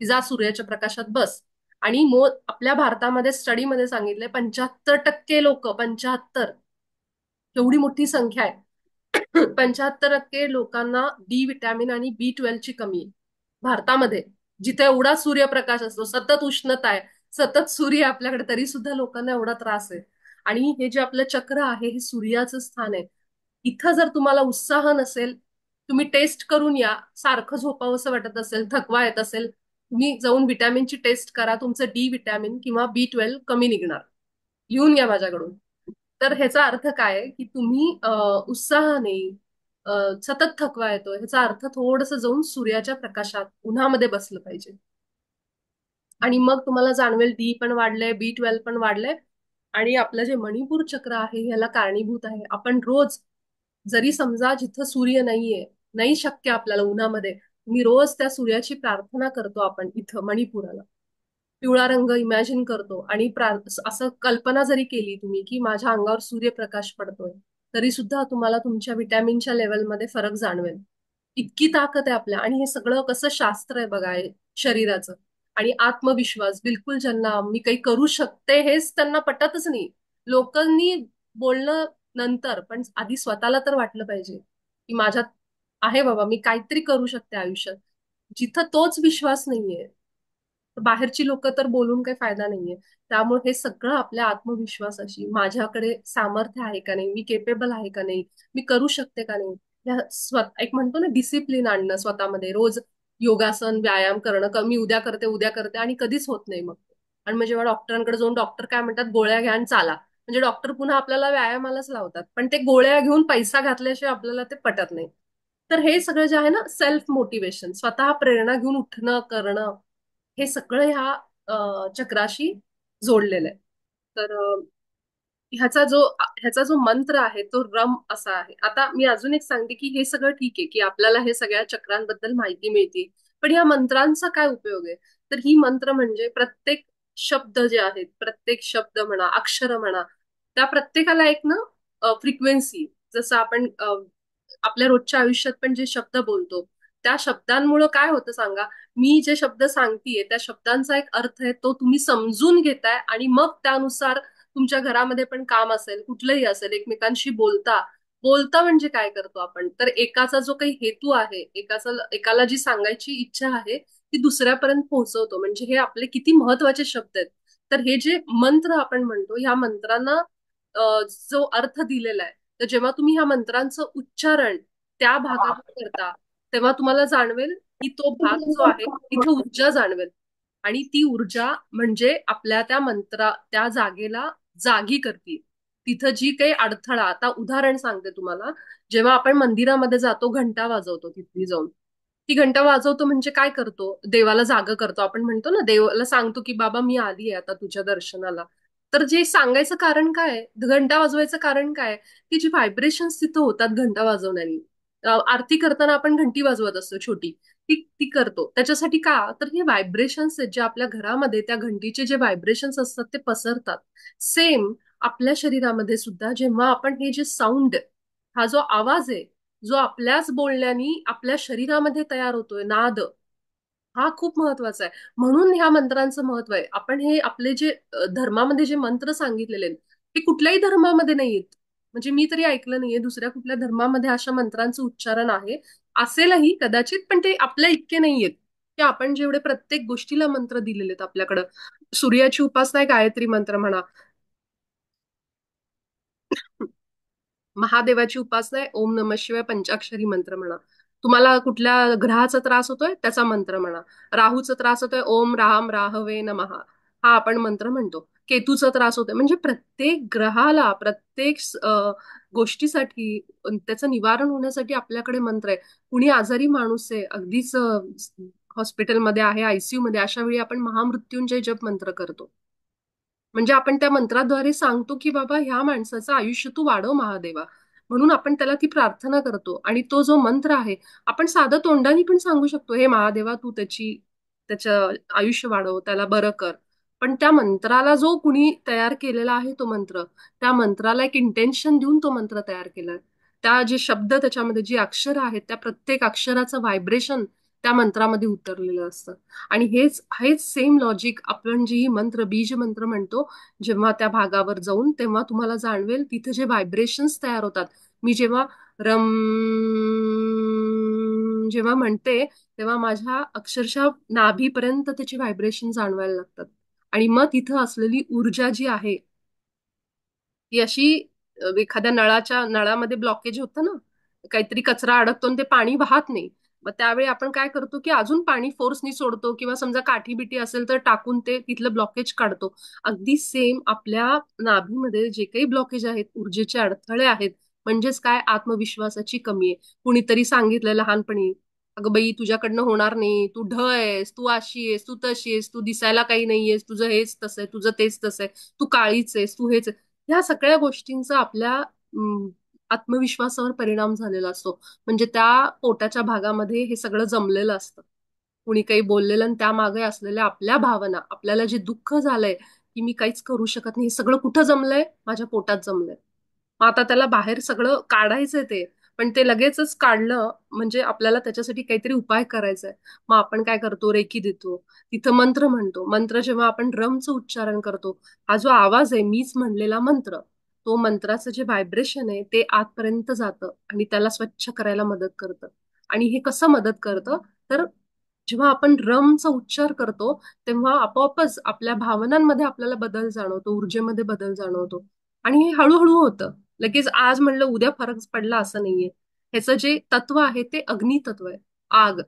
की जा सूर्याच्या प्रकाशात बस. आणि आपल्या भारतामध्ये स्टडीमध्ये सांगितलंय 75% लोक, 75, एवढी मोठी संख्या आहे, 75% लोकांना डी विटॅमिन आणि B12 ची कमी आहे. भारतामध्ये, जिथे एवढा सूर्यप्रकाश असतो, सतत उष्णता आहे, सतत सूर्य आपल्याकडे, तरी सुद्धा लोकांना एवढा त्रास आहे. आणि हे जे आपलं चक्र आहे हे सूर्याचं स्थान आहे. इथं जर तुम्हाला उत्साह नसेल, तुम्ही टेस्ट करून या. सारखं झोपावंसं वाटत असेल, थकवा येत असेल, तुम्ही जाऊन विटॅमिनची टेस्ट करा. तुमचं डी विटॅमिन किंवा B12 कमी निघणार. लिहून घ्या माझ्याकडून. तर ह्याचा अर्थ काय आहे, की तुम्ही उत्साहाने, सतत थकवा येतोय, ह्याचा अर्थ थोडंसं जाऊन सूर्याच्या प्रकाशात उन्हामध्ये बसलं पाहिजे. आणि मग तुम्हाला जाणवेल डी पण वाढलंय, B12 पण वाढलंय. आणि आपलं जे मणिपूर चक्र आहे ह्याला कारणीभूत आहे. आपण रोज, जरी समजा जिथं सूर्य नाहीये, नाही शक्य आपल्याला उन्हामध्ये, मी रोज त्या सूर्याची प्रार्थना करतो. आपण इथं मणिपुराला पिवळा रंग इमॅजिन करतो आणि असं कल्पना जरी केली तुम्ही की माझ्या अंगावर सूर्यप्रकाश पडतोय, तरी सुद्धा तुम्हाला तुमच्या विटॅमिनच्या लेवलमध्ये फरक जाणवेल. इतकी ताकद आहे आपल्या. आणि हे सगळं कसं शास्त्र आहे बघा हे शरीराचं. आणि आत्मविश्वास, बिलकुल ज्यांना मी काही करू शकते हेच त्यांना पटतच नाही. लोकांनी बोलणं नंतर, पण आधी स्वतःला तर वाटलं पाहिजे की माझ्यात आहे बाबा, मी काहीतरी करू शकते आयुष्यात. जिथं तोच विश्वास नाहीये, बाहेरची लोक तर बोलून काही फायदा नाहीये. त्यामुळे हे सगळं आपल्या आत्मविश्वासाशी, माझ्याकडे सामर्थ्य आहे का नाही, मी केपेबल आहे का नाही, मी करू शकते का नाही, एक म्हणतो ना डिसिप्लिन आणणं स्वतःमध्ये. रोज योगासन, व्यायाम करणं, मी उद्या करते उद्या करते आणि कधीच होत नाही मग. आणि मग जेव्हा डॉक्टरांकडे जाऊन डॉक्टर काय म्हणतात, गोळ्या घ्या आणि चाला. म्हणजे डॉक्टर पुन्हा आपल्याला व्यायामालाच लावतात, पण ते गोळ्या घेऊन पैसा घातल्याशिवाय आपल्याला ते पटत नाही. तर हे सगळं जे आहे ना, सेल्फ मोटिवेशन, स्वतः प्रेरणा घेऊन उठणं करणं, हे सगळं ह्या चक्राशी जोडलेलं आहे. तर ह्याचा जो मंत्र आहे तो रम असा आहे. आता मी अजून एक सांगते की हे सगळं ठीक आहे की आपल्याला हे सगळ्या चक्रांबद्दल माहिती मिळते, पण या मंत्रांचा काय उपयोग आहे. तर ही मंत्र म्हणजे प्रत्येक शब्द जे आहेत, प्रत्येक शब्द म्हणा, अक्षर म्हणा, त्या प्रत्येकाला एक ना फ्रिक्वेन्सी, जसं आपण आपल्या रोजच्या आयुष्यात पण जे शब्द बोलतो, त्या शब्दांमुळे काय होतं सांगा. मी जे शब्द सांगतेय त्या शब्दांचा एक अर्थ आहे, तो तुम्ही समजून घेताय आणि मग त्यानुसार तुमच्या घरामध्ये पण काम असेल, कुठलंही असेल, एकमेकांशी बोलता. बोलता म्हणजे काय करतो आपण, तर एकाचा जो काही हेतू आहे, एकाला जी सांगायची इच्छा आहे ती दुसऱ्यापर्यंत पोहोचवतो. म्हणजे हे आपले किती महत्वाचे शब्द आहेत. तर हे जे मंत्र आपण म्हणतो, ह्या मंत्रांना जो अर्थ दिलेला आहे, तर जेव्हा तुम्ही ह्या मंत्रांचं उच्चारण त्या भागावर करता, तेव्हा तुम्हाला जाणवेल की तो भाग जो आहे तिथे ऊर्जा जाणवेल. आणि ती ऊर्जा म्हणजे आपल्या त्या जागेला जागी करते. तिथं जी काही अडथळा, आता उदाहरण सांगते तुम्हाला. जेव्हा आपण मंदिरामध्ये जातो, घंटा वाजवतो, तिथे जाऊन ती घंटा वाजवतो म्हणजे काय करतो, देवाला जाग करतो. आपण म्हणतो ना, देवाला सांगतो की बाबा मी आली आहे आता तुझ्या दर्शनाला. तर जे सांगायचं कारण काय आहे, घंटा वाजवायचं कारण काय आहे, की जी व्हायब्रेशन्स तिथं होतात घंटा वाजवण्याने. आरती करताना आपण घंटी वाजवत असतो छोटी, ती ती करतो त्याच्यासाठी का, तर हे व्हायब्रेशन्स आहेत जे आपल्या घरामध्ये, त्या घंटीचे जे व्हायब्रेशन्स असतात ते पसरतात. सेम आपल्या शरीरामध्ये सुद्धा जेव्हा आपण हे जे साऊंड, हा जो आवाज आहे, जो आपल्याच बोलण्यानी आपल्या शरीरामध्ये तयार होतोय, नाद, हा खूप महत्वाचा आहे. म्हणून ह्या मंत्रांचं महत्व आहे. आपण हे आपले जे धर्मामध्ये जे मंत्र सांगितलेले आहेत, ते कुठल्याही धर्मामध्ये नाहीयेत. म्हणजे मी तरी ऐकलं नाहीये दुसऱ्या कुठल्या धर्मामध्ये अशा मंत्रांचं उच्चारण आहे. असेलही कदाचित, पण ते आपल्या इतके नाहीयेत की आपण जेवढे प्रत्येक गोष्टीला मंत्र दिलेले आहेत आपल्याकडं. सूर्याची उपासना आहे, गायत्री मंत्र म्हणा. महादेवाची उपासना आहे, ओम नमः शिवाय पंचाक्षरी मंत्र म्हणा. तुम्हाला कुठल्या ग्रहाचा त्रास होतोय त्याचा मंत्र म्हणा. राहूचा त्रास होतोय, ओम राम राहवे नमः, हा आपण मंत्र म्हणतो. केतूचा त्रास होतोय, म्हणजे प्रत्येक ग्रहाला, प्रत्येक गोष्टीसाठी, त्याचं निवारण होण्यासाठी आपल्याकडे मंत्र आहे. कुणी आजारी माणूस आहे, अगदीच हॉस्पिटलमध्ये आहे, आयसीयू मध्ये, अशा वेळी आपण महामृत्युंजय जप मंत्र करतो. म्हणजे आपण त्या मंत्राद्वारे सांगतो की बाबा ह्या माणसाचं आयुष्य तू वाढव महादेवा. म्हणून आपण त्याला ती प्रार्थना करतो. आणि तो जो मंत्र आहे, आपण साधं तोंडाने पण सांगू शकतो, हे महादेवा तू त्याचं आयुष्य वाढव, त्याला बरं कर. पण त्या मंत्राला जो कुणी तयार केलेला आहे तो मंत्र, त्या मंत्राला एक इंटेन्शन देऊन तो मंत्र तयार केलाय. त्या जे शब्द, त्याच्यामध्ये जी अक्षरं आहेत, त्या प्रत्येक अक्षराचं व्हायब्रेशन त्या मंत्रामध्ये उतरलेलं असतं. आणि हेच हेच सेम लॉजिक आपण जी मंत्र, बीज मंत्र म्हणतो, जेव्हा त्या भागावर जाऊन तेव्हा तुम्हाला जाणवेल तिथे जे व्हायब्रेशन्स तयार होतात. मी जेव्हा रम जेव्हा म्हणते तेव्हा माझ्या अक्षरशः नाभीपर्यंत त्याची व्हायब्रेशन जाणवायला लागतात. आणि मग तिथं असलेली ऊर्जा जी आहे ती अशी एखाद्या नळामध्ये ब्लॉकेज होतं ना, काहीतरी कचरा अडकतो आणि ते पाणी वाहत नाही. मग त्यावेळी आपण काय करतो की अजून पाणी फोर्सनी सोडतो किंवा समजा काठी बिटी असेल तर टाकून ते तिथलं ब्लॉकेज काढतो. अगदी सेम आपल्या नाभीमध्ये जे काही ब्लॉकेज आहेत, ऊर्जेचे अडथळे आहेत, म्हणजेच काय, आत्मविश्वासाची कमी आहे. कुणीतरी सांगितलं लहानपणी, अगं बाई तुझ्याकडनं होणार नाही, तू ढ आहेस, तू अशी आहेस, तू तशी आहेस, तू दिसायला काही नाहीयेस, तुझं हेच तसं आहे, तुझं तेच तसं आहे, तू काळीच आहेस, तू हेच. ह्या सगळ्या गोष्टींचा आपल्या आत्मविश्वासावर परिणाम झालेला असतो. म्हणजे त्या पोटाच्या भागामध्ये हे सगळं जमलेलं असतं. कुणी काही बोललेलं आणि त्यामागे असलेल्या आपल्या भावना, आपल्याला जे दुःख झालंय की मी काहीच करू शकत नाही, हे सगळं कुठं जमलंय? माझ्या पोटात जमलंय. मग आता त्याला बाहेर सगळं काढायचंय ते, पण ते लगेचच काढलं म्हणजे आपल्याला त्याच्यासाठी काहीतरी उपाय करायचा आहे. मग आपण काय करतो, रेकी देतो, तिथं मंत्र म्हणतो. मंत्र जेव्हा आपण ड्रमचं उच्चारण करतो, हा जो आवाज आहे मीच म्हणलेला मंत्र, तो मंत्राचं जे व्हायब्रेशन आहे ते आतपर्यंत जातं आणि त्याला स्वच्छ करायला मदत करतं. आणि हे कसं मदत करतं, तर जेव्हा आपण ड्रमचा उच्चार करतो तेव्हा आपोआपच आपल्या भावनांमध्ये आपल्याला बदल जाणवतो, ऊर्जेमध्ये बदल जाणवतो. आणि हे हळूहळू होतं. लगेच आज म्हणलं उद्या फरक पडला असं नाहीये. ह्याचं जे तत्व आहे ते अग्नी तत्व आहे, आग,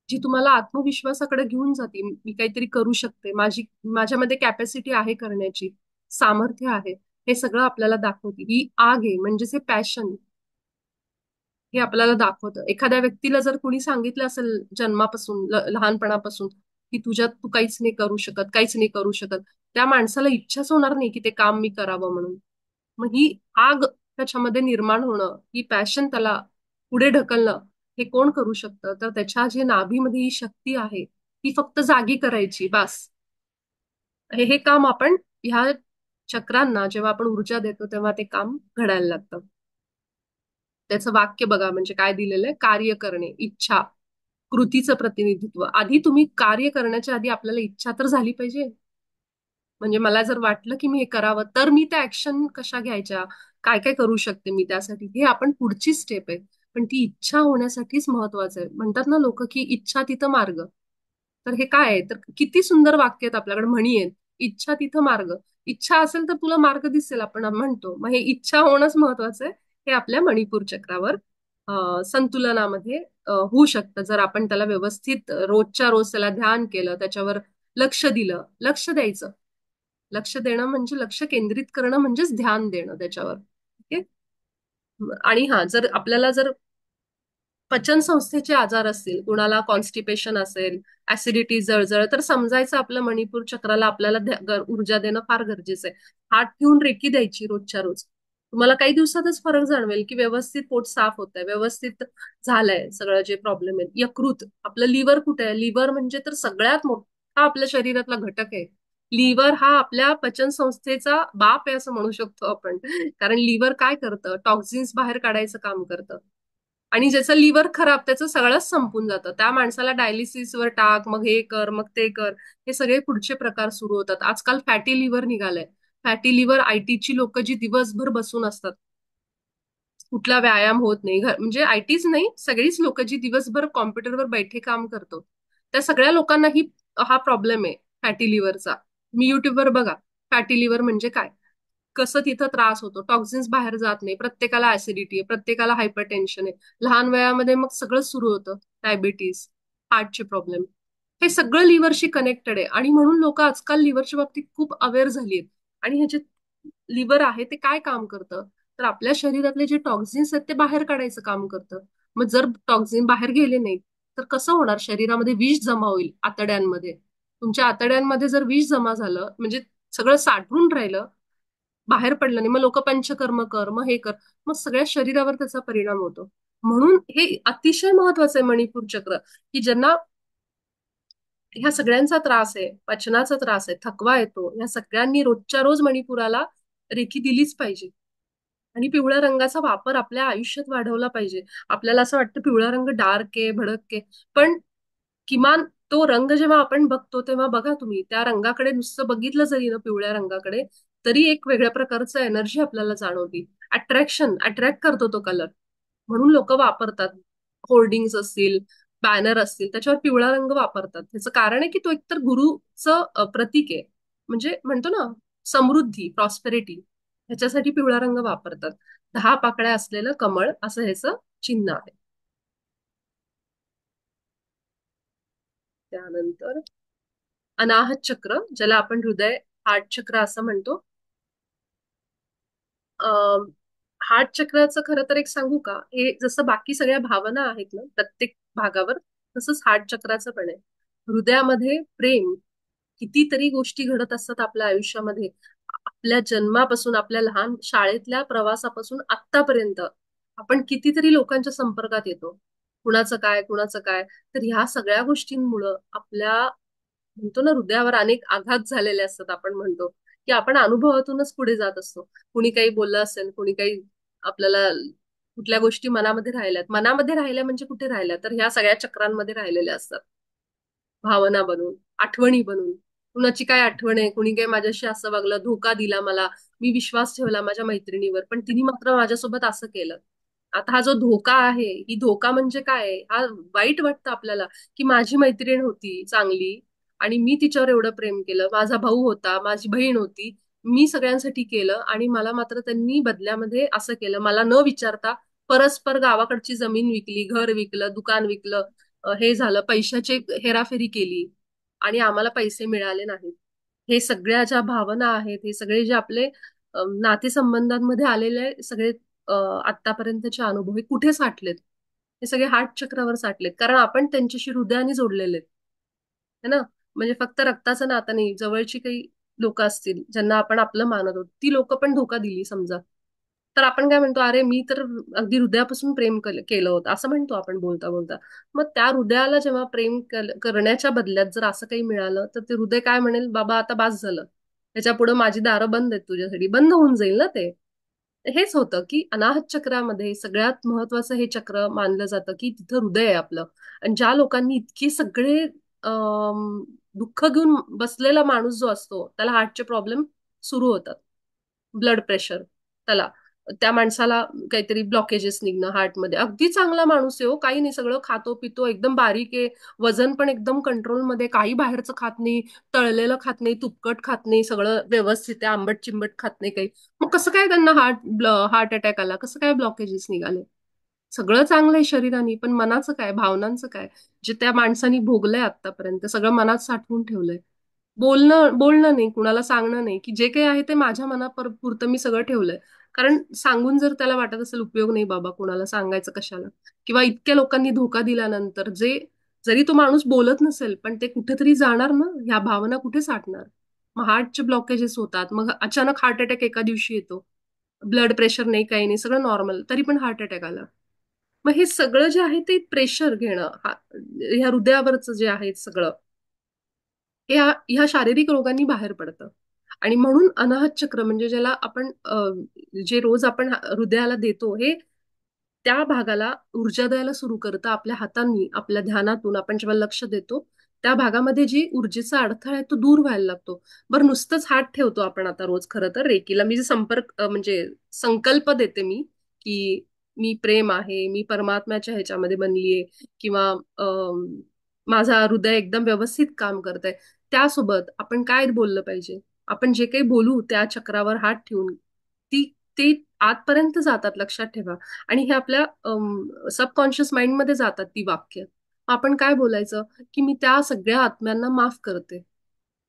जी तुम्हाला आत्मविश्वासाकडे घेऊन जाते. मी काहीतरी करू शकते, माझ्यामध्ये कॅपॅसिटी आहे करण्याची, सामर्थ्य आहे, हे सगळं आपल्याला दाखवते. ही आग आहे, म्हणजेच हे पॅशन, हे आपल्याला दाखवतं. एखाद्या व्यक्तीला जर कोणी सांगितलं असेल जन्मापासून, लहानपणापासून, की तुझ्यात तू काहीच नाही करू शकत, काहीच नाही करू शकत, त्या माणसाला इच्छाच होणार नाही की ते काम मी करावं म्हणून. मग ही आग त्याच्यामध्ये निर्माण होणं, ही पॅशन त्याला पुढे ढकलणं, हे कोण करू शकतं? तर त्याच्या जे नाभीमध्ये ही शक्ती आहे ती फक्त जागी करायची, बास. हे काम आपण ह्या चक्रांना जेव्हा आपण ऊर्जा देतो तेव्हा ते काम घडायला लागतं. त्याचं वाक्य बघा, म्हणजे काय दिलेलं आहे, कार्य करणे, इच्छा, कृतीचं प्रतिनिधित्व. आधी तुम्ही कार्य करण्याच्या आधी आपल्याला इच्छा तर झाली पाहिजे. म्हणजे मला जर वाटलं की मी हे करावं तर मी त्या ऍक्शन कशा घ्यायच्या, काय काय करू शकते मी त्यासाठी, हे आपण पुढची स्टेप आहे. पण ती इच्छा होण्यासाठीच महत्वाचं आहे. म्हणतात ना लोक की इच्छा तिथं मार्ग. तर हे काय आहे, तर किती सुंदर वाक्य आहेत आपल्याकडे, म्हणी आहेत. इच्छा तिथं मार्ग. इच्छा असेल तर तुला मार्ग दिसेल, आपण म्हणतो. मग हे इच्छा होणंच महत्वाचं आहे. हे आपल्या मणिपूर चक्रावर संतुलनामध्ये होऊ शकतं, जर आपण त्याला व्यवस्थित रोजच्या रोज त्याला ध्यान केलं, त्याच्यावर लक्ष दिलं. लक्ष द्यायचं, लक्ष देणं म्हणजे लक्ष केंद्रित करणं म्हणजेच ध्यान देणं त्याच्यावर. ओके. आणि हा, जर आपल्याला जर पचन संस्थेचे आजार असतील, कुणाला कॉन्स्टिपेशन असेल, ऍसिडिटी, जळजळ, तर समजायचं आपलं मणिपूर चक्राला आपल्याला ऊर्जा देणं फार गरजेचं आहे. हात ठेवून रेकी द्यायची रोजच्या रोज. तुम्हाला काही दिवसातच फरक जाणवेल की व्यवस्थित पोट साफ होत आहे, व्यवस्थित झालंय सगळं जे प्रॉब्लेम आहे. यकृत, आपलं लिव्हर कुठे आहे? लिव्हर म्हणजे तर सगळ्यात मोठा आपल्या शरीरातला घटक आहे. लिव्हर हा आपल्या पचन संस्थेचा बाप आहे असं म्हणू शकतो आपण. कारण लिव्हर काय करतं, टॉक्झिन्स बाहेर काढायचं काम करतं. आणि ज्याचं लिव्हर खराब त्याचं सगळंच संपून जातं. त्या माणसाला डायलिसिसवर टाक, मग हे कर, मग ते कर, हे सगळे पुढचे प्रकार सुरू होतात. आजकाल फॅटी लिव्हर निघालंय. फॅटी लिव्हर, आयटीची लोक जी दिवसभर बसून असतात, कुठला व्यायाम होत नाही, म्हणजे आयटीच नाही, सगळीच लोक जी दिवसभर कॉम्प्युटरवर बैठे काम करतो, त्या सगळ्या लोकांना हा प्रॉब्लेम आहे फॅटी लिव्हरचा. मी युट्यूबवर बघा, फॅटी लिव्हर म्हणजे काय, कसं तिथं त्रास होतो, टॉक्झिन्स बाहेर जात नाही, प्रत्येकाला ऍसिडिटी आहे, प्रत्येकाला हायपरटेन्शन आहे, लहान वयामध्ये मग सगळं सुरू होतं, डायबिटीस, हार्टचे प्रॉब्लेम, हे सगळं लिव्हरशी कनेक्टेड आहे. आणि म्हणून लोक आजकाल लिव्हरच्या बाबतीत खूप अवेअर झाली आहेत. आणि हे जे लिव्हर आहे ते काय काम करतं, तर आपल्या शरीरातले जे टॉक्झिन्स आहेत ते बाहेर काढायचं काम करतं. मग जर टॉक्झिन बाहेर गेले नाही तर कसं होणार, शरीरामध्ये विष जमा होईल आतड्यांमध्ये. तुमच्या आतड्यांमध्ये जर विष जमा झालं म्हणजे सगळं साठवून राहिलं, बाहेर पडलं नाही, मग लोक पंचकर्म कर, मग हे कर, मग सगळ्या शरीरावर त्याचा परिणाम होतो. म्हणून हे अतिशय महत्वाचं आहे मणिपूर चक्र, की ज्यांना ह्या सगळ्यांचा त्रास आहे, पचनाचा त्रास आहे, थकवा येतो, या सगळ्यांनी रोजच्या रोज मणिपुराला रेखी दिलीच पाहिजे. आणि पिवळ्या रंगाचा वापर आपल्या आयुष्यात वाढवला पाहिजे. आपल्याला असं वाटतं पिवळा रंग डार्क आहे, भडक आहे, पण किमान तो रंग जेव्हा आपण बघतो तेव्हा बघा तुम्ही, त्या रंगाकडे नुसतं बघितलं जरी ना, पिवळ्या रंगाकडे, तरी एक वेगळ्या प्रकारचं एनर्जी आपल्याला जाणवती. अट्रॅक्ट करतो तो कलर, म्हणून लोक वापरतात. होर्डिंग्स असतील, बॅनर असतील, त्याच्यावर पिवळा रंग वापरतात. त्याचं कारण आहे की तो एकतर गुरुचं प्रतीक आहे. म्हणजे म्हणतो ना, समृद्धी, प्रॉस्पेरिटी, ह्याच्यासाठी पिवळा रंग वापरतात. 10 पाकळ्या असलेलं कमळ असं ह्याचं चिन्ह आहे. त्यानंतर अनाहत चक्र, ज्याला आपण हृदय, हार्ट चक्र असं म्हणतो. हार्ट चक्राचं खरं तर एक सांगू का, हे जसं बाकी सगळ्या भावना आहेत ना प्रत्येक भागावर, तसंच हार्ट चक्राचं पण आहे. हृदयामध्ये प्रेम, कितीतरी गोष्टी घडत असतात आपल्या आयुष्यामध्ये. आपल्या जन्मापासून, आपल्या लहान शाळेतल्या प्रवासापासून आत्तापर्यंत आपण कितीतरी लोकांच्या संपर्कात येतो. कुणाचं काय, कुणाचं काय. तर ह्या सगळ्या गोष्टींमुळं आपल्या, म्हणतो ना, हृदयावर अनेक आघात झालेले असतात. आपण म्हणतो की आपण अनुभवातूनच पुढे जात असतो. कुणी काही बोललं असेल, कुणी काही आपल्याला, कुठल्या गोष्टी मनामध्ये राहिल्यात, मनामध्ये राहिल्या म्हणजे कुठे राहिल्या, तर ह्या सगळ्या चक्रांमध्ये राहिलेल्या असतात. भावना बनून, आठवणी बनून. कुणाची काय आठवण आहे, कुणी काय माझ्याशी असं वागलं, धोका दिला मला, मी विश्वास ठेवला माझ्या मैत्रिणीवर, पण तिने मात्र माझ्यासोबत असं केलं. आता हा जो धोका आहे, ही धोका म्हणजे काय आहे? हा वाईट वाटतं आपल्याला की माझी मैत्रीण होती चांगली आणि मी तिच्यावर एवढं प्रेम केलं, माझा भाऊ होता, माझी बहीण होती, मी सगळ्यांसाठी केलं आणि मला मात्र त्यांनी बदल्यामध्ये असं केलं. मला न विचारता परस्पर गावाकडची जमीन विकली, घर विकलं, दुकान विकलं, हे झालं, पैशाची हेराफेरी केली आणि आम्हाला पैसे मिळाले नाहीत. हे सगळ्या ज्या भावना आहेत, हे सगळे जे आपले नातेसंबंधांमध्ये आलेले सगळे आतापर्यंतचे अनुभव हे कुठे साठलेत? हे सगळे हार्ट चक्रावर साठलेत, कारण आपण त्यांच्याशी हृदयाने जोडलेले आहेत. है ना? म्हणजे फक्त रक्ताचं नातं नाही, जवळची काही लोक असतील ज्यांना आपण आपलं मानत होतो, ती लोक पण धोका दिली समजा, तर आपण काय म्हणतो, अरे मी तर अगदी हृदयापासून प्रेम केलं होतं, असं म्हणतो आपण बोलता बोलता. मग त्या हृदयाला जेव्हा प्रेम करण्याच्या बदल्यात जर असं काही मिळालं, तर ते हृदय काय म्हणेल, बाबा आता बास झालं, त्याच्या पुढे माझी दारं बंद आहेत तुझ्यासाठी, बंद होऊन जाईल ना ते. हेच होतं की अनाहत चक्रामध्ये सगळ्यात महत्वाचं हे चक्र मानलं जातं की तिथं हृदय आहे आपलं. आणि ज्या लोकांनी इतके सगळे दुःख घेऊन बसलेला माणूस जो असतो, त्याला हार्टचे प्रॉब्लेम सुरू होतात. ब्लड प्रेशर, त्याला, त्या माणसाला काहीतरी ब्लॉकेजेस निघणं हार्टमध्ये. अगदी चांगला माणूस आहे हो, काही नाही, सगळं खातो पितो, एकदम बारीक आहे, वजन पण एकदम कंट्रोलमध्ये, काही बाहेरचं खात नाही, तळलेलं खात नाही, तुपकट खात नाही, सगळं व्यवस्थित आहे, आंबट चिंबट खात नाही काही. मग कसं काय त्यांना हार्ट अटॅक आला, कसं काय ब्लॉकेजेस निघाले? सगळं चांगलं आहे शरीराने, पण मनाचं काय, भावनांचं काय, जे त्या माणसानी भोगलंय आतापर्यंत, सगळं मनात साठवून ठेवलंय. बोलणं बोलणं नाही, कुणाला सांगणं नाही, की जे काही आहे ते माझ्या मनापुरतं मी सगळं ठेवलंय. कारण सांगून जर त्याला वाटत असेल उपयोग नाही बाबा, कुणाला सांगायचं कशाला, किंवा इतक्या लोकांनी धोका दिल्यानंतर जे, जरी तो माणूस बोलत नसेल पण ते कुठेतरी जाणार ना, ह्या भावना कुठे साठणार? मग हार्टचे ब्लॉकेजेस होतात, मग अचानक हार्ट अटॅक एका दिवशी येतो, ब्लड प्रेशर नाही, काही नाही, सगळं नॉर्मल, तरी पण हार्ट अटॅक आला. मग हे सगळं जे आहे ते प्रेशर घेणं, ह्या हृदयावरचं जे आहे सगळं, ह्या शारीरिक रोगांनी बाहेर पडतं. आणि म्हणून अनाहत चक्र म्हणजे ज्याला आपण जे रोज आपण हृदयाला देतो, हे त्या भागाला ऊर्जा द्यायला सुरू करतं. आपल्या हातांनी, आपल्या ध्यानातून आपण जेव्हा लक्ष देतो, त्या भागामध्ये जी ऊर्जेचा अडथळा आहे तो दूर व्हायला लागतो. बरं, नुसतंच हात ठेवतो आपण आता रोज, खरं तर रेकीला मी जे संपर्क म्हणजे संकल्प देते मी, की मी प्रेम आहे, मी परमात्म्याच्या ह्याच्यामध्ये बनलीये, किंवा माझा हृदय एकदम व्यवस्थित काम करतंय. त्यासोबत आपण काय बोललं पाहिजे, आपण जे काही बोलू त्या चक्रावर हात ठेवून, ती ते आतपर्यंत जातात, लक्षात ठेवा. आणि हे आपल्या सबकॉन्शियस माइंडमध्ये जातात ती वाक्य. आपण काय बोलायचं, की मी त्या सगळ्या आत्म्यांना माफ करते,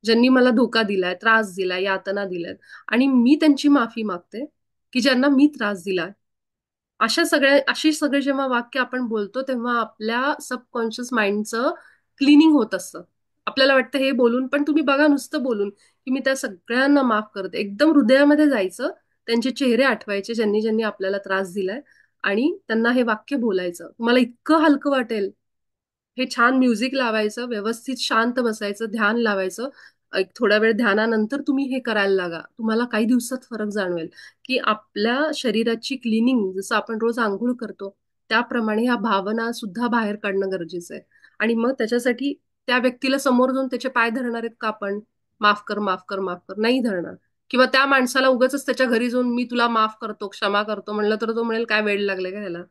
ज्यांनी मला धोका दिलाय, त्रास दिलाय, यातना दिल्यात, आणि मी त्यांची माफी मागते की ज्यांना मी त्रास दिलाय. अशी सगळे जेव्हा वाक्य आपण बोलतो, तेव्हा आपल्या सबकॉन्शियस माइंडचं क्लिनिंग होत असतं. आपल्याला वाटतं हे बोलून, पण तुम्ही बघा, नुसतं बोलून की मी त्या सगळ्यांना माफ करते, एकदम हृदयामध्ये जायचं, त्यांचे चेहरे आठवायचे ज्यांनी ज्यांनी आपल्याला त्रास दिलाय, आणि त्यांना हे वाक्य बोलायचं. तुम्हाला इतकं हलकं वाटेल. हे छान म्युझिक लावायचं, व्यवस्थित शांत बसायचं, ध्यान लावायचं. एक थोड्या वेळ ध्यानानंतर तुम्ही हे करायला लागा, तुम्हाला काही दिवसात फरक जाणवेल की आपल्या शरीराची क्लिनिंग, जसं आपण रोज आंघोळ करतो त्याप्रमाणे ह्या भावना सुद्धा बाहेर काढणं गरजेचं आहे. आणि मग त्याच्यासाठी त्या व्यक्तीला समोर जाऊन त्याचे पाय धरणार आहेत का आपण? माफ कर, माफ कर, माफ कर, नाही धरणार. किंवा त्या माणसाला उगाच त्याच्या घरी जाऊन मी तुला माफ करतो, क्षमा करतो म्हणलं तर तो म्हणेल काय वेळ लागले का ह्याला?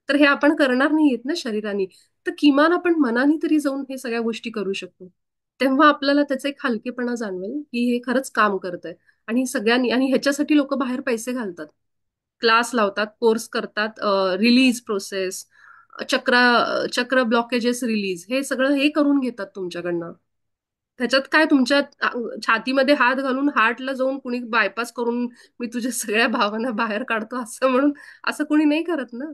तर हे आपण करणार नाहीयेत ना शरीराने. तर किमान आपण मनाने तरी जाऊन हे सगळ्या गोष्टी करू शकतो. तेव्हा आपल्याला त्याचा एक हलकेपणा जाणवेल की हे खरंच काम करतंय. आणि सगळ्यांनी, आणि ह्याच्यासाठी लोक बाहेर पैसे घालतात, क्लास लावतात, कोर्स करतात, रिलीज प्रोसेस, चक्र चक्र ब्लॉकेजेस रिलीज, हे सगळं हे करून घेतात तुमच्याकडनं. त्याच्यात काय, तुमच्या छातीमध्ये हात घालून हार्टला जाऊन कुणी बायपास करून मी तुझ्या सगळ्या भावना बाहेर काढतो असं म्हणून असं कुणी नाही करत ना.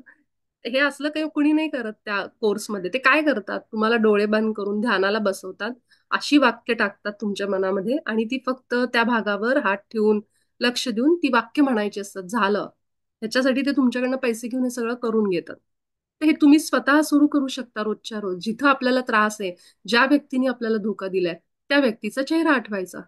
हे असलं काही कुणी नाही करत त्या कोर्समध्ये. ते काय करतात, तुम्हाला डोळे बंद करून ध्यानाला बसवतात, अशी वाक्य टाकतात तुमच्या मनामध्ये, आणि ती फक्त त्या भागावर हात ठेवून लक्ष देऊन ती वाक्य म्हणायची असतात, झालं. ह्याच्यासाठी ते तुमच्याकडनं पैसे घेऊन हे सगळं करून घेतात. तर हे तुम्ही स्वतः सुरू करू शकता रोजच्या रोज. जिथं आपल्याला त्रास आहे, ज्या व्यक्तीने आपल्याला धोका दिलाय, त्या व्यक्तीचा चेहरा आठवायचा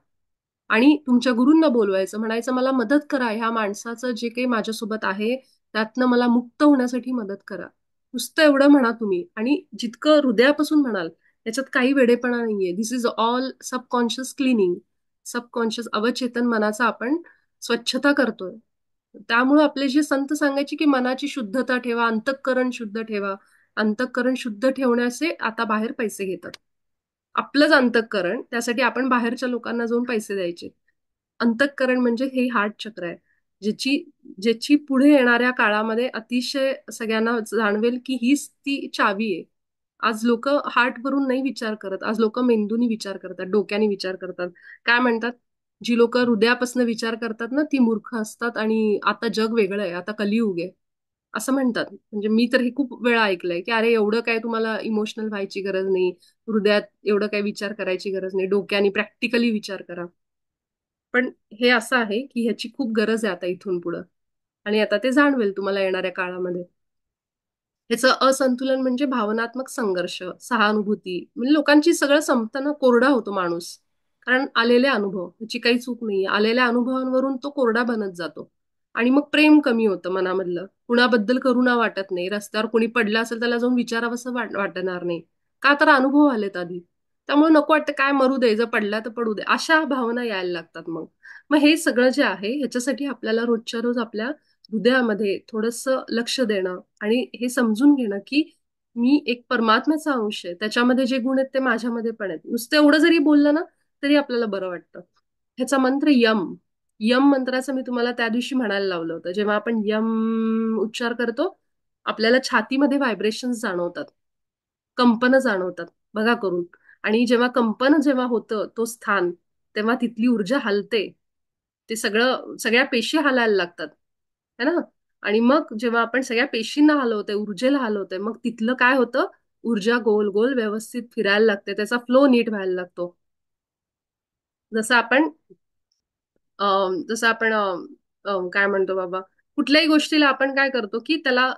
आणि तुमच्या गुरूंना बोलवायचं, म्हणायचं मला मदत करा, ह्या माणसाचं जे काही माझ्यासोबत आहे त्यातनं मला मुक्त होण्यासाठी मदत करा. नुसतं एवढं म्हणा तुम्ही, आणि जितकं हृदयापासून म्हणाल याच्यात काही वेडेपणा नाहीये. This is all subconscious cleaning. Subconscious अवचेतन मनाचा आपण स्वच्छता करतोय. त्यामुळे आपले जे संत सांगायचे की मनाची शुद्धता ठेवा, अंतःकरण शुद्ध ठेवा. अंतःकरण शुद्ध ठेवण्याचे आता बाहेर पैसे घेतात. आपलंच अंतःकरण, त्यासाठी आपण बाहेरच्या लोकांना जाऊन पैसे द्यायचे. अंतःकरण म्हणजे हे हार्ट चक्र आहे, ज्याची ज्याची पुढे येणाऱ्या काळामध्ये अतिशय सगळ्यांना जाणवेल की हीच ती चावी आहे. आज लोक हार्ट भरून नाही विचार करत, आज लोक मेंदूनी विचार करतात, डोक्याने विचार करतात. काय म्हणतात, जी लोक हृदयापासून विचार करतात ना ती मूर्ख असतात, आणि आता जग वेगळं आहे, आता कलियुग आहे असं म्हणतात. म्हणजे मी तर हे खूप वेळा ऐकलंय की अरे एवढं काय तुम्हाला इमोशनल व्हायची गरज नाही, हृदयात एवढं काय विचार करायची गरज नाही, डोक्याने प्रॅक्टिकली विचार करा. पण हे असं आहे की ह्याची खूप गरज आहे आता इथून पुढं, आणि आता ते जाणवेल तुम्हाला येणाऱ्या काळामध्ये. ह्याचं असंतुलन म्हणजे भावनात्मक संघर्ष, सहानुभूती, म्हणजे लोकांची सगळं संपतं ना, कोरडा होतो माणूस. कारण आलेले अनुभव, ह्याची काही चूक नाही, आलेल्या अनुभवांवरून तो कोरडा बनत जातो. आणि मग प्रेम कमी होतं मनामधलं, कुणाबद्दल करुणा वाटत नाही, रस्त्यावर कोणी पडलं असेल त्याला जाऊन विचारावंसं वाटणार नाही. का तर अनुभव आलेत आधी. त्यामुळे नको वाटतं, काय मरू दे, जर पडला तर पडू दे, अशा भावना यायला लागतात मग. मग हे सगळं जे आहे ह्याच्यासाठी आपल्याला रोजच्या रोज आपल्या हृदयामध्ये थोडंसं लक्ष देणं, आणि हे समजून घेणं की मी एक परमात्म्याचा अंश आहे, त्याच्यामध्ये जे गुण आहेत ते माझ्यामध्ये पण आहेत. नुसतं एवढं जरी बोललं ना तरी आपल्याला बरं वाटतं. ह्याचा मंत्र यम. यम मंत्राचं मी तुम्हाला त्या दिवशी म्हणायला लावलं होतं. जेव्हा आपण यम उच्चार करतो, आपल्याला छातीमध्ये व्हायब्रेशन्स जाणवतात, कंपन जाणवतात, बघा करून. आणि जेव्हा कंपन जेव्हा होतं तो स्थान, तेव्हा तिथली ऊर्जा हलते. ते सगळं, सगळ्या पेशी हलायला लागतात, है ना. आणि मग जेव्हा आपण सगळ्या पेशींना हलवतोय, ऊर्जेला हलवतोय, मग तिथलं काय होतं, ऊर्जा गोल गोल व्यवस्थित फिरायला लागते, त्याचा फ्लो नीट व्हायला लागतो. जसं आपण जसं आपण काय म्हणतो बाबा, कुठल्याही गोष्टीला आपण काय करतो की त्याला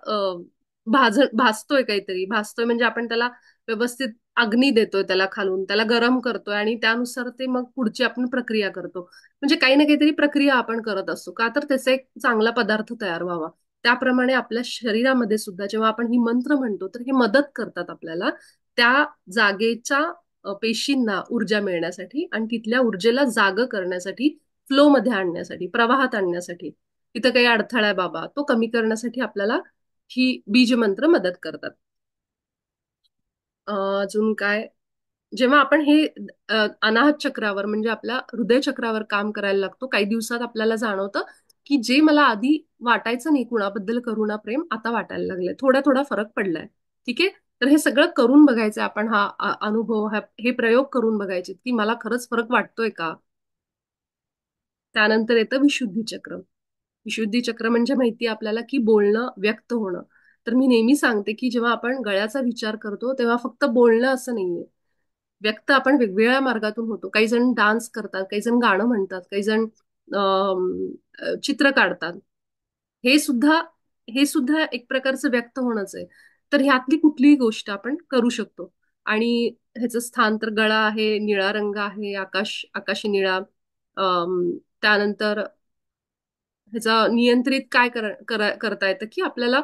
भाजतोय, काहीतरी भाजतोय म्हणजे आपण त्याला व्यवस्थित अग्नी देतोय, त्याला खालून त्याला गरम करतोय, आणि त्यानुसार ते मग पुढची आपण प्रक्रिया करतो. म्हणजे काही ना काहीतरी प्रक्रिया आपण करत असतो, का तर त्याचा एक चांगला पदार्थ तयार व्हावा. त्याप्रमाणे आपल्या शरीरामध्ये सुद्धा जेव्हा आपण ही मंत्र म्हणतो तर हे मदत करतात आपल्याला त्या जागेच्या पेशींना ऊर्जा मिळण्यासाठी, आणि तिथल्या ऊर्जेला जाग करण्यासाठी, फ्लो मध्ये आणण्यासाठी, प्रवाहात आणण्यासाठी. तिथं काही अडथळा आहे बाबा तो कमी करण्यासाठी आपल्याला ही बीज मंत्र मदत करतात. अजून काय, जेव्हा आपण हे अनाहत चक्रावर म्हणजे आपल्या हृदय चक्रावर काम करायला लागतो, काही दिवसात आपल्याला जाणवतं की जे मला आधी वाटायचं नाही कुणाबद्दल करुणा प्रेम, आता वाटायला लागलंय, थोडा थोडा फरक पडलाय. ठीक आहे. तर हे सगळं करून बघायचं आपण, हा अनुभव, हे प्रयोग करून बघायचे की मला खरंच फरक वाटतोय का. त्यानंतर येतं विशुद्धी चक्र. विशुद्धी चक्र म्हणजे माहिती आपल्याला की बोलणं, व्यक्त होणं. तर मी नेहमी सांगते की जेव्हा आपण गळ्याचा विचार करतो तेव्हा फक्त बोलणं असं नाहीये, व्यक्त आपण वेगवेगळ्या मार्गातून होतो. काही जण डान्स करतात, काही जण गाणं म्हणतात, काही जण चित्र काढतात. हे सुद्धा हे सुद्धा एक प्रकारचं व्यक्त होणंच आहे. तर ह्यातली कुठलीही गोष्ट आपण करू शकतो. आणि ह्याचं स्थान तर गळा आहे, निळा रंग आहे, आकाशी निळा. त्यानंतर ह्याचा नियंत्रित काय करता येतं की आपल्याला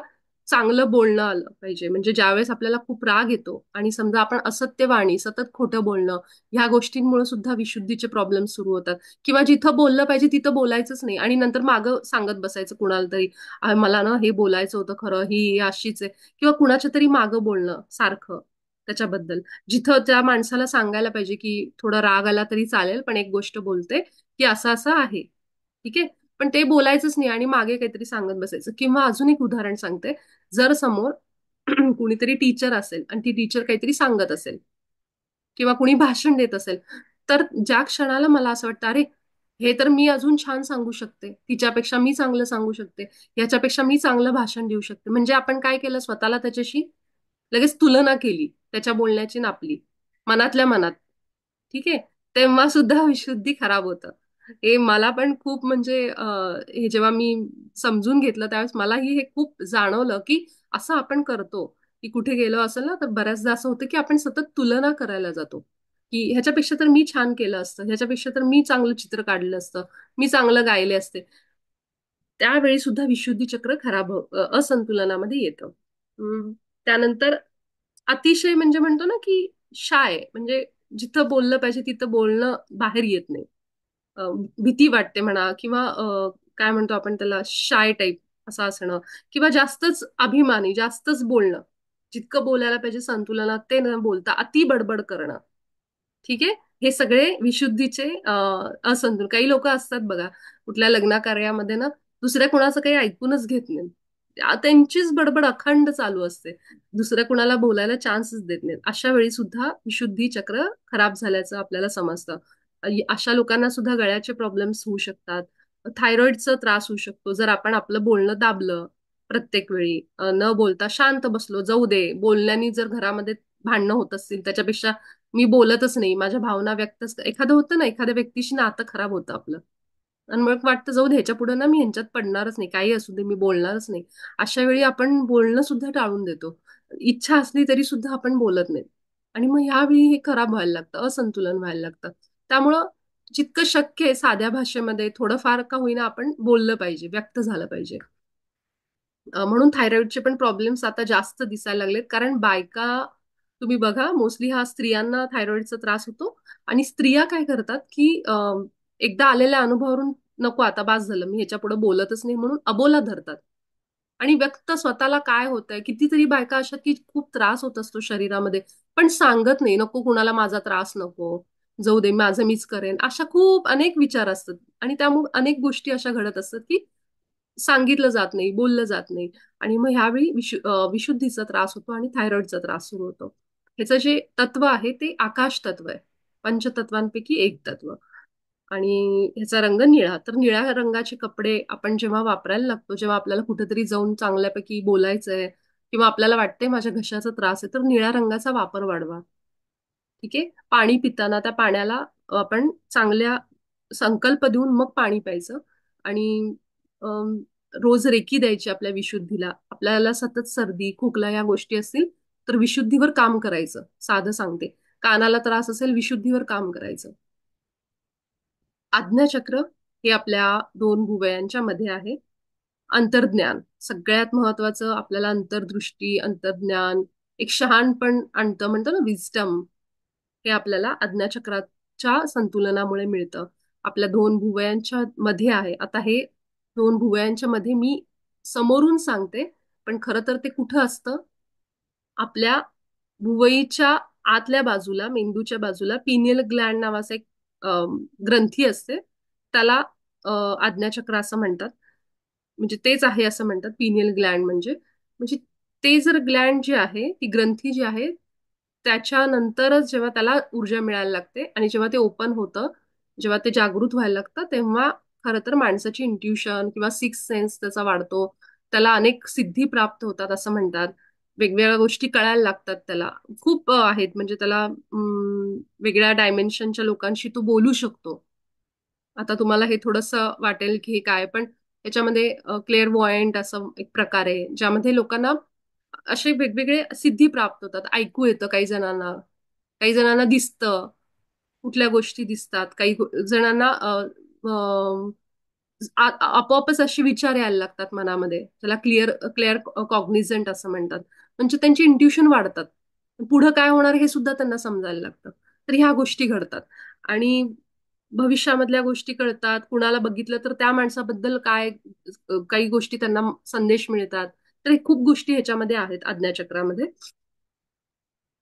चांगलं बोलणं आलं पाहिजे. म्हणजे ज्यावेळेस आपल्याला खूप राग येतो आणि समजा आपण असत्य वाणी, सतत खोटं बोलणं, ह्या गोष्टींमुळे सुद्धा विशुद्धीचे प्रॉब्लेम सुरू होतात. किंवा जिथं बोललं पाहिजे तिथं बोलायचंच नाही आणि नंतर मागं सांगत बसायचं कुणाला तरी, मला ना हे बोलायचं होतं खरं, ही अशीच आहे." किंवा कुणाच्या तरी मागं बोलणं सारखं त्याच्याबद्दल. जिथं त्या माणसाला सांगायला पाहिजे की थोडा राग आला तरी चालेल, पण एक गोष्ट बोलते की असं असं आहे. ठीक आहे. पण ते बोलायचंच नाही आणि मागे काहीतरी सांगत बसायचं. किंवा अजून एक उदाहरण सांगते. जर समोर कुणीतरी टीचर असेल आणि ती टीचर काहीतरी सांगत असेल किंवा कुणी भाषण देत असेल, तर ज्या क्षणाला मला असं वाटतं, अरे हे तर मी अजून छान सांगू शकते, तिच्यापेक्षा मी चांगलं सांगू शकते, याच्यापेक्षा मी चांगलं भाषण देऊ शकते, म्हणजे आपण काय केलं, स्वतःला त्याच्याशी लगेच तुलना केली, त्याच्या बोलण्याची नापली मनातल्या मनात. ठीक आहे. तेव्हा सुद्धा विशुद्धी खराब होतं. हे मला पण खूप म्हणजे हे जेव्हा मी समजून घेतलं त्यावेळेस मलाही हे खूप जाणवलं की असं आपण करतो, की कुठे गेलो असेल ना तर बऱ्याचदा असं होतं की आपण सतत तुलना करायला जातो, की ह्याच्यापेक्षा तर मी छान केलं असतं, ह्याच्यापेक्षा तर मी चांगलं चित्र काढलं असतं, मी चांगलं गायले असते. त्यावेळी सुद्धा विशुद्धी चक्र खराब असंतुलनामध्ये येतं. त्यानंतर अतिशय म्हणजे म्हणतो ना की शाय, म्हणजे जिथं बोललं पाहिजे तिथं बोलणं बाहेर येत नाही. अ, भीती वाटते म्हणा किंवा काय म्हणतो आपण त्याला, शाय टाईप असं असणं किंवा जास्तच अभिमानी, जास्तच बोलणं. जितकं बोलायला पाहिजे संतुलनात ते न बोलता अति बडबड करणं. ठीक आहे. हे सगळे विशुद्धीचे असंतुलन. काही लोक असतात बघा, कुठल्या लग्न कार्यामध्ये ना दुसऱ्या कुणाचं काही ऐकूनच घेत नाही. त्यांचीच बडबड अखंड चालू असते. दुसऱ्या कुणाला बोलायला चान्सच देत नाहीत. अशा वेळी सुद्धा विशुद्धी चक्र खराब झाल्याचं आपल्याला समजतं. अशा लोकांना सुद्धा गळ्याचे प्रॉब्लेम्स होऊ शकतात. थायरॉइडचा त्रास होऊ शकतो जर आपण आपलं बोलणं दाबलं प्रत्येक वेळी, न बोलता शांत बसलो, जाऊ दे, बोलण्यानी जर घरामध्ये भांडणं होत असतील त्याच्यापेक्षा मी बोलतच नाही, माझ्या भावना व्यक्तच, एखादं होतं ना, एखाद्या व्यक्तीशी नातं खराब होतं आपलं आणि मग वाटतं जाऊ दे, ह्याच्या पुढे ना मी ह्यांच्यात पडणारच नाही, काही असू दे मी बोलणारच नाही. अशा वेळी आपण बोलणं सुद्धा टाळून देतो. इच्छा असली तरी सुद्धा आपण बोलत नाही आणि मग ह्यावेळी हे खराब व्हायला लागतं, असंतुलन व्हायला लागतं. त्यामुळं जितकं शक्य आहे साध्या भाषेमध्ये थोडंफार का होईना आपण बोललं पाहिजे, व्यक्त झालं पाहिजे. म्हणून थायरॉइडचे पण प्रॉब्लेम्स आता जास्त दिसायला लागलेत, कारण बायका, तुम्ही बघा, मोस्टली हा स्त्रियांना थायरॉइडचा त्रास होतो आणि स्त्रिया काय करतात की एकदा आलेल्या अनुभवावरून नको आता बास झालं, मी ह्याच्या पुढे बोलतच नाही म्हणून अबोला धरतात आणि व्यक्त स्वतःला काय होतंय. कितीतरी बायका अशा की खूप त्रास होत असतो शरीरामध्ये, पण सांगत नाही, नको कुणाला माझा त्रास नको, जाऊ दे माझं मीच करेन, अशा खूप अनेक विचार असतात आणि त्यामुळे अनेक गोष्टी अशा घडत असतात की सांगितलं जात नाही, बोललं जात नाही आणि मग ह्यावेळी विशुद्धीचा त्रास होतो आणि थायरॉइडचा त्रास सुरू होतो. ह्याचं जे तत्व आहे ते आकाश तत्व आहे, पंचतत्वांपैकी एक तत्व. आणि ह्याचा रंग निळा. तर निळ्या रंगाचे कपडे आपण जेव्हा वापरायला लागतो, जेव्हा आपल्याला कुठेतरी जाऊन चांगल्यापैकी बोलायचंय किंवा आपल्याला वाटतंय माझ्या घशाचा त्रास आहे, तर निळ्या रंगाचा वापर वाढवा. ठीक आहे. पाणी पिताना त्या पाण्याला आपण चांगल्या संकल्प देऊन मग पाणी प्यायचं आणि अम, रोज रेकी द्यायची आपल्या विशुद्धीला. आपल्याला सतत सर्दी खोकला या गोष्टी असतील तर विशुद्धीवर काम करायचं. साधं सांगते, कानाला त्रास असेल विशुद्धीवर काम करायचं. आज्ञाचक्र हे आपल्या दोन भुवयांच्या मध्ये आहे. अंतर्ज्ञान सगळ्यात महत्वाचं, आपल्याला अंतर्दृष्टी, अंतर्ज्ञान, एक शहाणपण आणतं, म्हणतो ना विजडम, हे आपल्याला आज्ञाचक्राच्या संतुलनामुळे मिळतं. आपल्या दोन भुवयांच्या मध्ये आहे. आता हे दोन भुवयांच्या मध्ये मी समोरून सांगते, पण खरं तर ते कुठं असतं, आपल्या भुवईच्या आतल्या बाजूला, मेंदूच्या बाजूला पिनियल ग्लँड नावाचा एक ग्रंथी असते. त्याला आज्ञाचक्र असं म्हणतात. म्हणजे तेच आहे असं म्हणतात पिनियल ग्लँड म्हणजे. म्हणजे ते जर ग्लँड जे आहे, ती ग्रंथी जी आहे, त्याच्यानंतरच जेव्हा त्याला ऊर्जा मिळायला लागते आणि जेव्हा ते ओपन होतं, जेव्हा ते जागृत व्हायला लागतं, तेव्हा खरं तर माणसाची इंट्युशन किंवा सिक्स सेन्स त्याचा वाढतो. त्याला अनेक सिद्धी प्राप्त होतात असं म्हणतात. वेगवेगळ्या गोष्टी कळायला लागतात त्याला. खूप आहेत, म्हणजे त्याला वेगळ्या डायमेन्शनच्या लोकांशी तो बोलू शकतो. आता तुम्हाला हे थोडंसं वाटेल की हे काय, पण याच्यामध्ये क्लेअर वॉयंट असं एक प्रकार आहे, ज्यामध्ये लोकांना असे वेगवेगळे सिद्धी प्राप्त होतात. ऐकू येतं काही जणांना, काही जणांना दिसतं, कुठल्या गोष्टी दिसतात, काही जणांना आपोआपच असे विचार यायला लागतात मनामध्ये, त्याला क्लिअर क्लिअर कॉग्निझंट असं म्हणतात. म्हणजे त्यांची इंट्युशन वाढतात, पुढं काय होणार हे सुद्धा त्यांना समजायला लागतं. तर ह्या गोष्टी घडतात. आणि भविष्यामधल्या गोष्टी कळतात. कुणाला बघितलं तर त्या माणसाबद्दल काय काही गोष्टी त्यांना संदेश मिळतात. तर हे खूप गोष्टी ह्याच्यामध्ये आहेत आज्ञाचक्रामध्ये.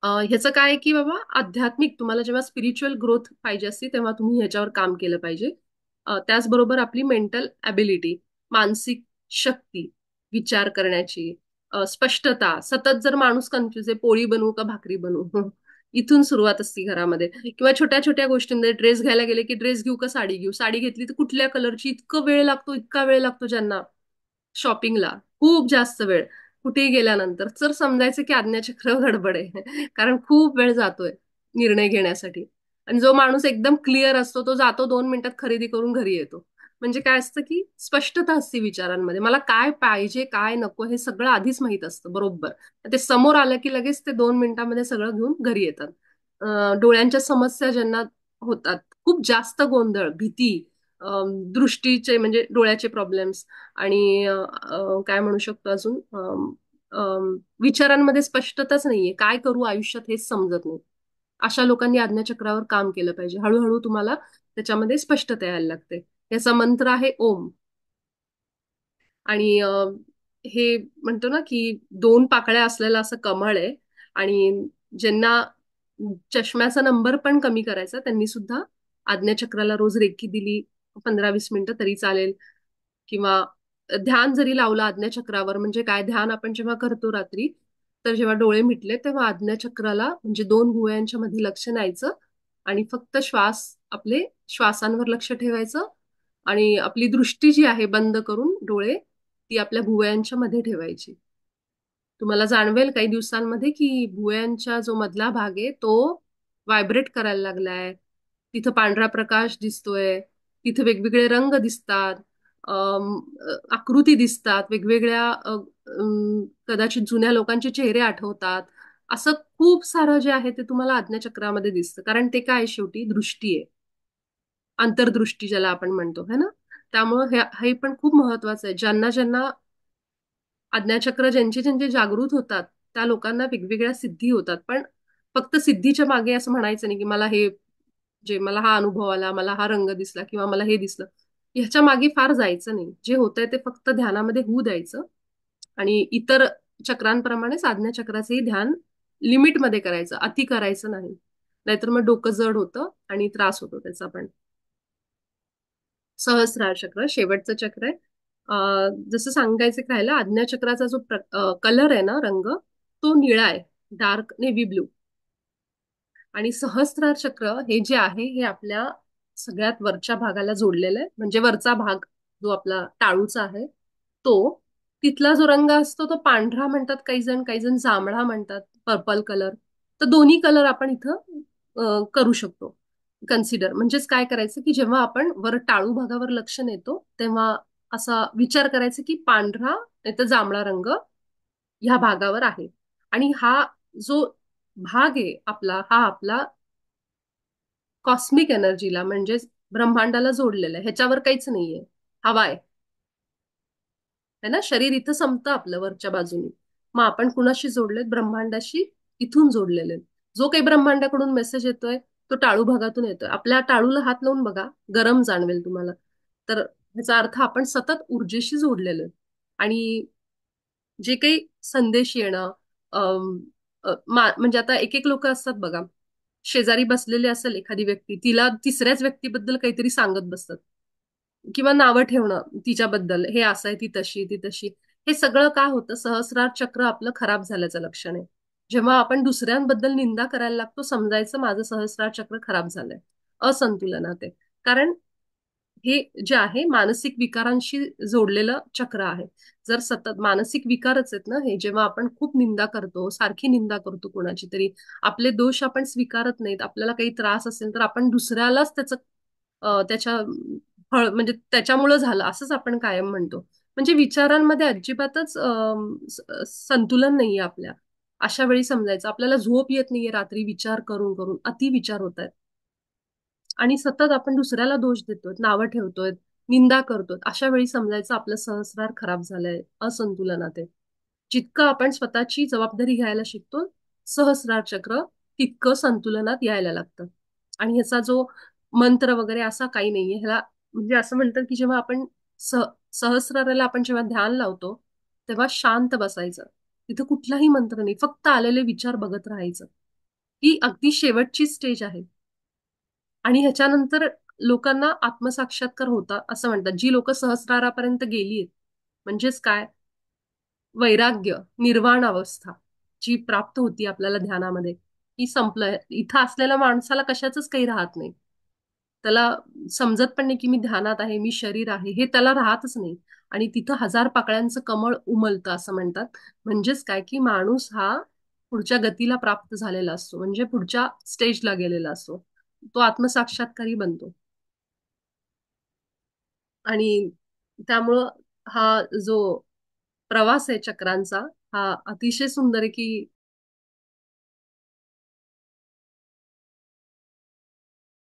ह्याचं काय आहे की बाबा, आध्यात्मिक तुम्हाला जेव्हा स्पिरिच्युअल ग्रोथ पाहिजे असते तेव्हा तुम्ही ह्याच्यावर काम केलं पाहिजे. त्याचबरोबर आपली मेंटल ॲबिलिटी, मानसिक शक्ती, विचार करण्याची, स्पष्टता. सतत जर माणूस कन्फ्युज आहे, पोळी बनवू का भाकरी बनवू इथून सुरुवात असते घरामध्ये. किंवा छोट्या छोट्या गोष्टींमध्ये ड्रेस घ्यायला गेले की ड्रेस घेऊ का साडी घेऊ, साडी घेतली तर कुठल्या कलरची, इतकं वेळ लागतो, इतका वेळ लागतो ज्यांना शॉपिंगला, खूप जास्त वेळ. कुठेही गेल्यानंतर तर समजायचं की आज्ञाचक्र गडबड आहे कारण खूप वेळ जातोय निर्णय घेण्यासाठी. आणि जो माणूस एकदम क्लिअर असतो तो जातो 2 मिनिटात खरेदी करून घरी येतो. म्हणजे काय असतं की स्पष्टता असते विचारांमध्ये, मला काय पाहिजे काय नको हे सगळं आधीच माहित असतं बरोबर. ते समोर आलं की लगेच ते 2 मिनिटांमध्ये सगळं घेऊन घरी येतात. डोळ्यांच्या समस्या ज्यांना होतात, खूप जास्त गोंधळ, भीती, दृष्टीचे म्हणजे डोळ्याचे प्रॉब्लेम्स, आणि काय म्हणू शकतो अजून, विचारांमध्ये स्पष्टताच नाहीये, काय करू आयुष्यात हेच समजत नाही. अशा लोकांनी आज्ञाचक्रावर काम केलं पाहिजे. हळूहळू तुम्हाला त्याच्यामध्ये स्पष्टता यायला लागते. याचा मंत्र आहे ओम. आणि हे म्हणतो ना की 2 पाकळ्या असलेलं असं कमळ आहे. आणि ज्यांना चष्म्याचा नंबर पण कमी करायचा त्यांनी सुद्धा आज्ञाचक्राला रोज रेकी दिली 15-20 मिनिटं तरी चालेल. किंवा ध्यान जरी लावलं आज्ञाचक्रावर, म्हणजे काय, ध्यान आपण जेव्हा करतो रात्री, तर जेव्हा डोळे मिटले तेव्हा आज्ञाचक्राला म्हणजे 2 भुवयांच्या मध्ये लक्ष न्यायचं आणि फक्त आपले श्वासांवर लक्ष ठेवायचं. आणि आपली दृष्टी जी आहे बंद करून डोळे, ती आपल्या भुवयांच्या मध्ये ठेवायची. तुम्हाला जाणवेल काही दिवसांमध्ये की भुवयांच्या जो मधला भाग आहे तो व्हायब्रेट करायला लागलाय. तिथं पांढरा प्रकाश दिसतोय, तिथे वेगवेगळे रंग दिसतात, आकृती दिसतात वेगवेगळ्या, कदाचित जुन्या लोकांचे चेहरे आठवतात. असं खूप सारं जे आहे ते तुम्हाला आज्ञाचक्रामध्ये दिसतं, कारण ते काय आहे, शेवटी दृष्टी आहे, अंतर्दृष्टी ज्याला आपण म्हणतो है ना. त्यामुळं हे पण खूप महत्वाचं आहे. ज्यांना ज्यांना आज्ञाचक्र ज्यांचे ज्यांचे जागृत होतात त्या लोकांना वेगवेगळ्या सिद्धी होतात. पण फक्त सिद्धीच्या मागे असं म्हणायचं नाही की मला हा अनुभव आला, मला हा रंग दिसला किंवा मला हे दिसलं, ह्याच्या मागे फार जायचं नाही. जे होतंय ते फक्त ध्यानामध्ये होऊ द्यायचं. आणि इतर चक्रांप्रमाणेच आज्ञाचक्राचंही ध्यान लिमिटमध्ये करायचं, अति करायचं नाही. नाहीतर मग डोकं जड होतं आणि त्रास होतो त्याचा पण. सहस्रार चक्र शेवटचं चक्र आहे. जसं सांगायचं राहिलं, आज्ञाचक्राचा जो कलर आहे ना, रंग, तो निळा आहे, डार्क नेव्ही ब्लू. आणि सहस्रार चक्र हे जे आहे हे आपल्या सगळ्यात वरच्या भागाला जोडलेलं आहे. म्हणजे वरचा भाग जो आपला टाळूचा आहे तो, तिथला जो रंग असतो तो पांढरा म्हणतात काही जण जांभळा म्हणतात, पर्पल कलर. तर दोन्ही कलर आपण इथं करू शकतो कन्सिडर. म्हणजेच काय करायचं की जेव्हा आपण वर टाळू भागावर लक्ष नेतो तेव्हा असा विचार करायचा की पांढरा नाही तर जांभळा रंग ह्या भागावर आहे. आणि हा जो भाग आहे आपला, हा आपला कॉस्मिक एनर्जीला म्हणजे ब्रह्मांडाला जोडलेला आहे, ह्याच्यावर काहीच नाहीये, हवा आहे. है ना. शरीर इथं संपतं आपलं वरच्या बाजूने. मग आपण कुणाशी जोडलेत, ब्रह्मांडाशी इथून जोडलेले. जो काही ब्रह्मांडाकडून मेसेज येतोय तो टाळू भागातून येतोय. आपल्या टाळूला हात लावून बघा, गरम जाणवेल तुम्हाला. तर ह्याचा अर्थ आपण सतत ऊर्जेशी जोडलेलो आहे. आणि जे काही संदेश येणं, म्हणजे आता एक एक लोक असतात बघा, शेजारी बसलेले असेल एखादी व्यक्ती, तिला तिसऱ्याच व्यक्तीबद्दल काहीतरी सांगत बसतात किंवा नावं ठेवणं तिच्याबद्दल, हे असं आहे, ती तशी ती तशी. हे सगळं का होतं, सहस्रार चक्र आपलं खराब झाल्याचं लक्षण आहे. जेव्हा आपण दुसऱ्यांबद्दल निंदा करायला लागतो समजायचं माझं सहस्रार चक्र खराब झालंय, असंतुलनात आहे. कारण हे जे आहे मानसिक विकारांशी जोडलेलं चक्र आहे. जर सतत मानसिक विकारच आहेत ना हे, जेव्हा आपण खूप निंदा करतो, सारखी निंदा करतो कोणाची तरी, आपले दोष आपण स्वीकारत नाहीत, आपल्याला काही त्रास असेल तर आपण दुसऱ्यालाच त्याच्या फळ म्हणजे त्याच्यामुळं झालं असंच आपण कायम म्हणतो. म्हणजे विचारांमध्ये अजिबातच संतुलन नाहीये आपल्या. अशा वेळी समजायचं आपल्याला झोप येत नाहीये रात्री विचार करून करून, अति विचार होत आहेत. आणि सतत आपण दुसऱ्याला दोष देतोय, नावं ठेवतोय, निंदा करतो, अशा वेळी समजायचं आपलं सहस्रार खराब झालंय, असंतुलनात आहे. जितकं आपण स्वतःची जबाबदारी घ्यायला शिकतो, सहस्रार चक्र तितकं संतुलनात यायला लागतं. आणि ह्याचा जो मंत्र वगैरे असा काही नाहीये. ह्याला म्हणजे असं म्हणतात की जेव्हा आपण सहस्राराला आपण जेव्हा ध्यान लावतो, तेव्हा शांत बसायचं. तिथं कुठलाही मंत्र नाही, फक्त आलेले विचार बघत राहायचं. ही अगदी शेवटची स्टेज आहे. आणि ह्याच्यानंतर लोकांना आत्मसाक्षात्कार होता असं म्हणतात. जी लोक सहस्रारापर्यंत गेलीत, म्हणजेच काय, वैराग्य, निर्वाण अवस्था जी प्राप्त होती आपल्याला ध्यानामध्ये, ही संपलं. इथं असलेल्या माणसाला कशाचंच काही राहत नाही. त्याला समजत पण नाही की मी ध्यानात आहे, मी शरीर आहे, हे त्याला राहतच नाही. आणि तिथं हजार पाकळ्यांचं कमळ उमलतं असं म्हणतात. म्हणजेच काय की माणूस हा पुढच्या गतीला प्राप्त झालेला असतो, म्हणजे पुढच्या स्टेजला गेलेला असतो. तो आत्मसाक्षात्कारी बनतो. आणि त्यामुळं हा जो प्रवास आहे चक्रांचा, हा अतिशय सुंदर आहे की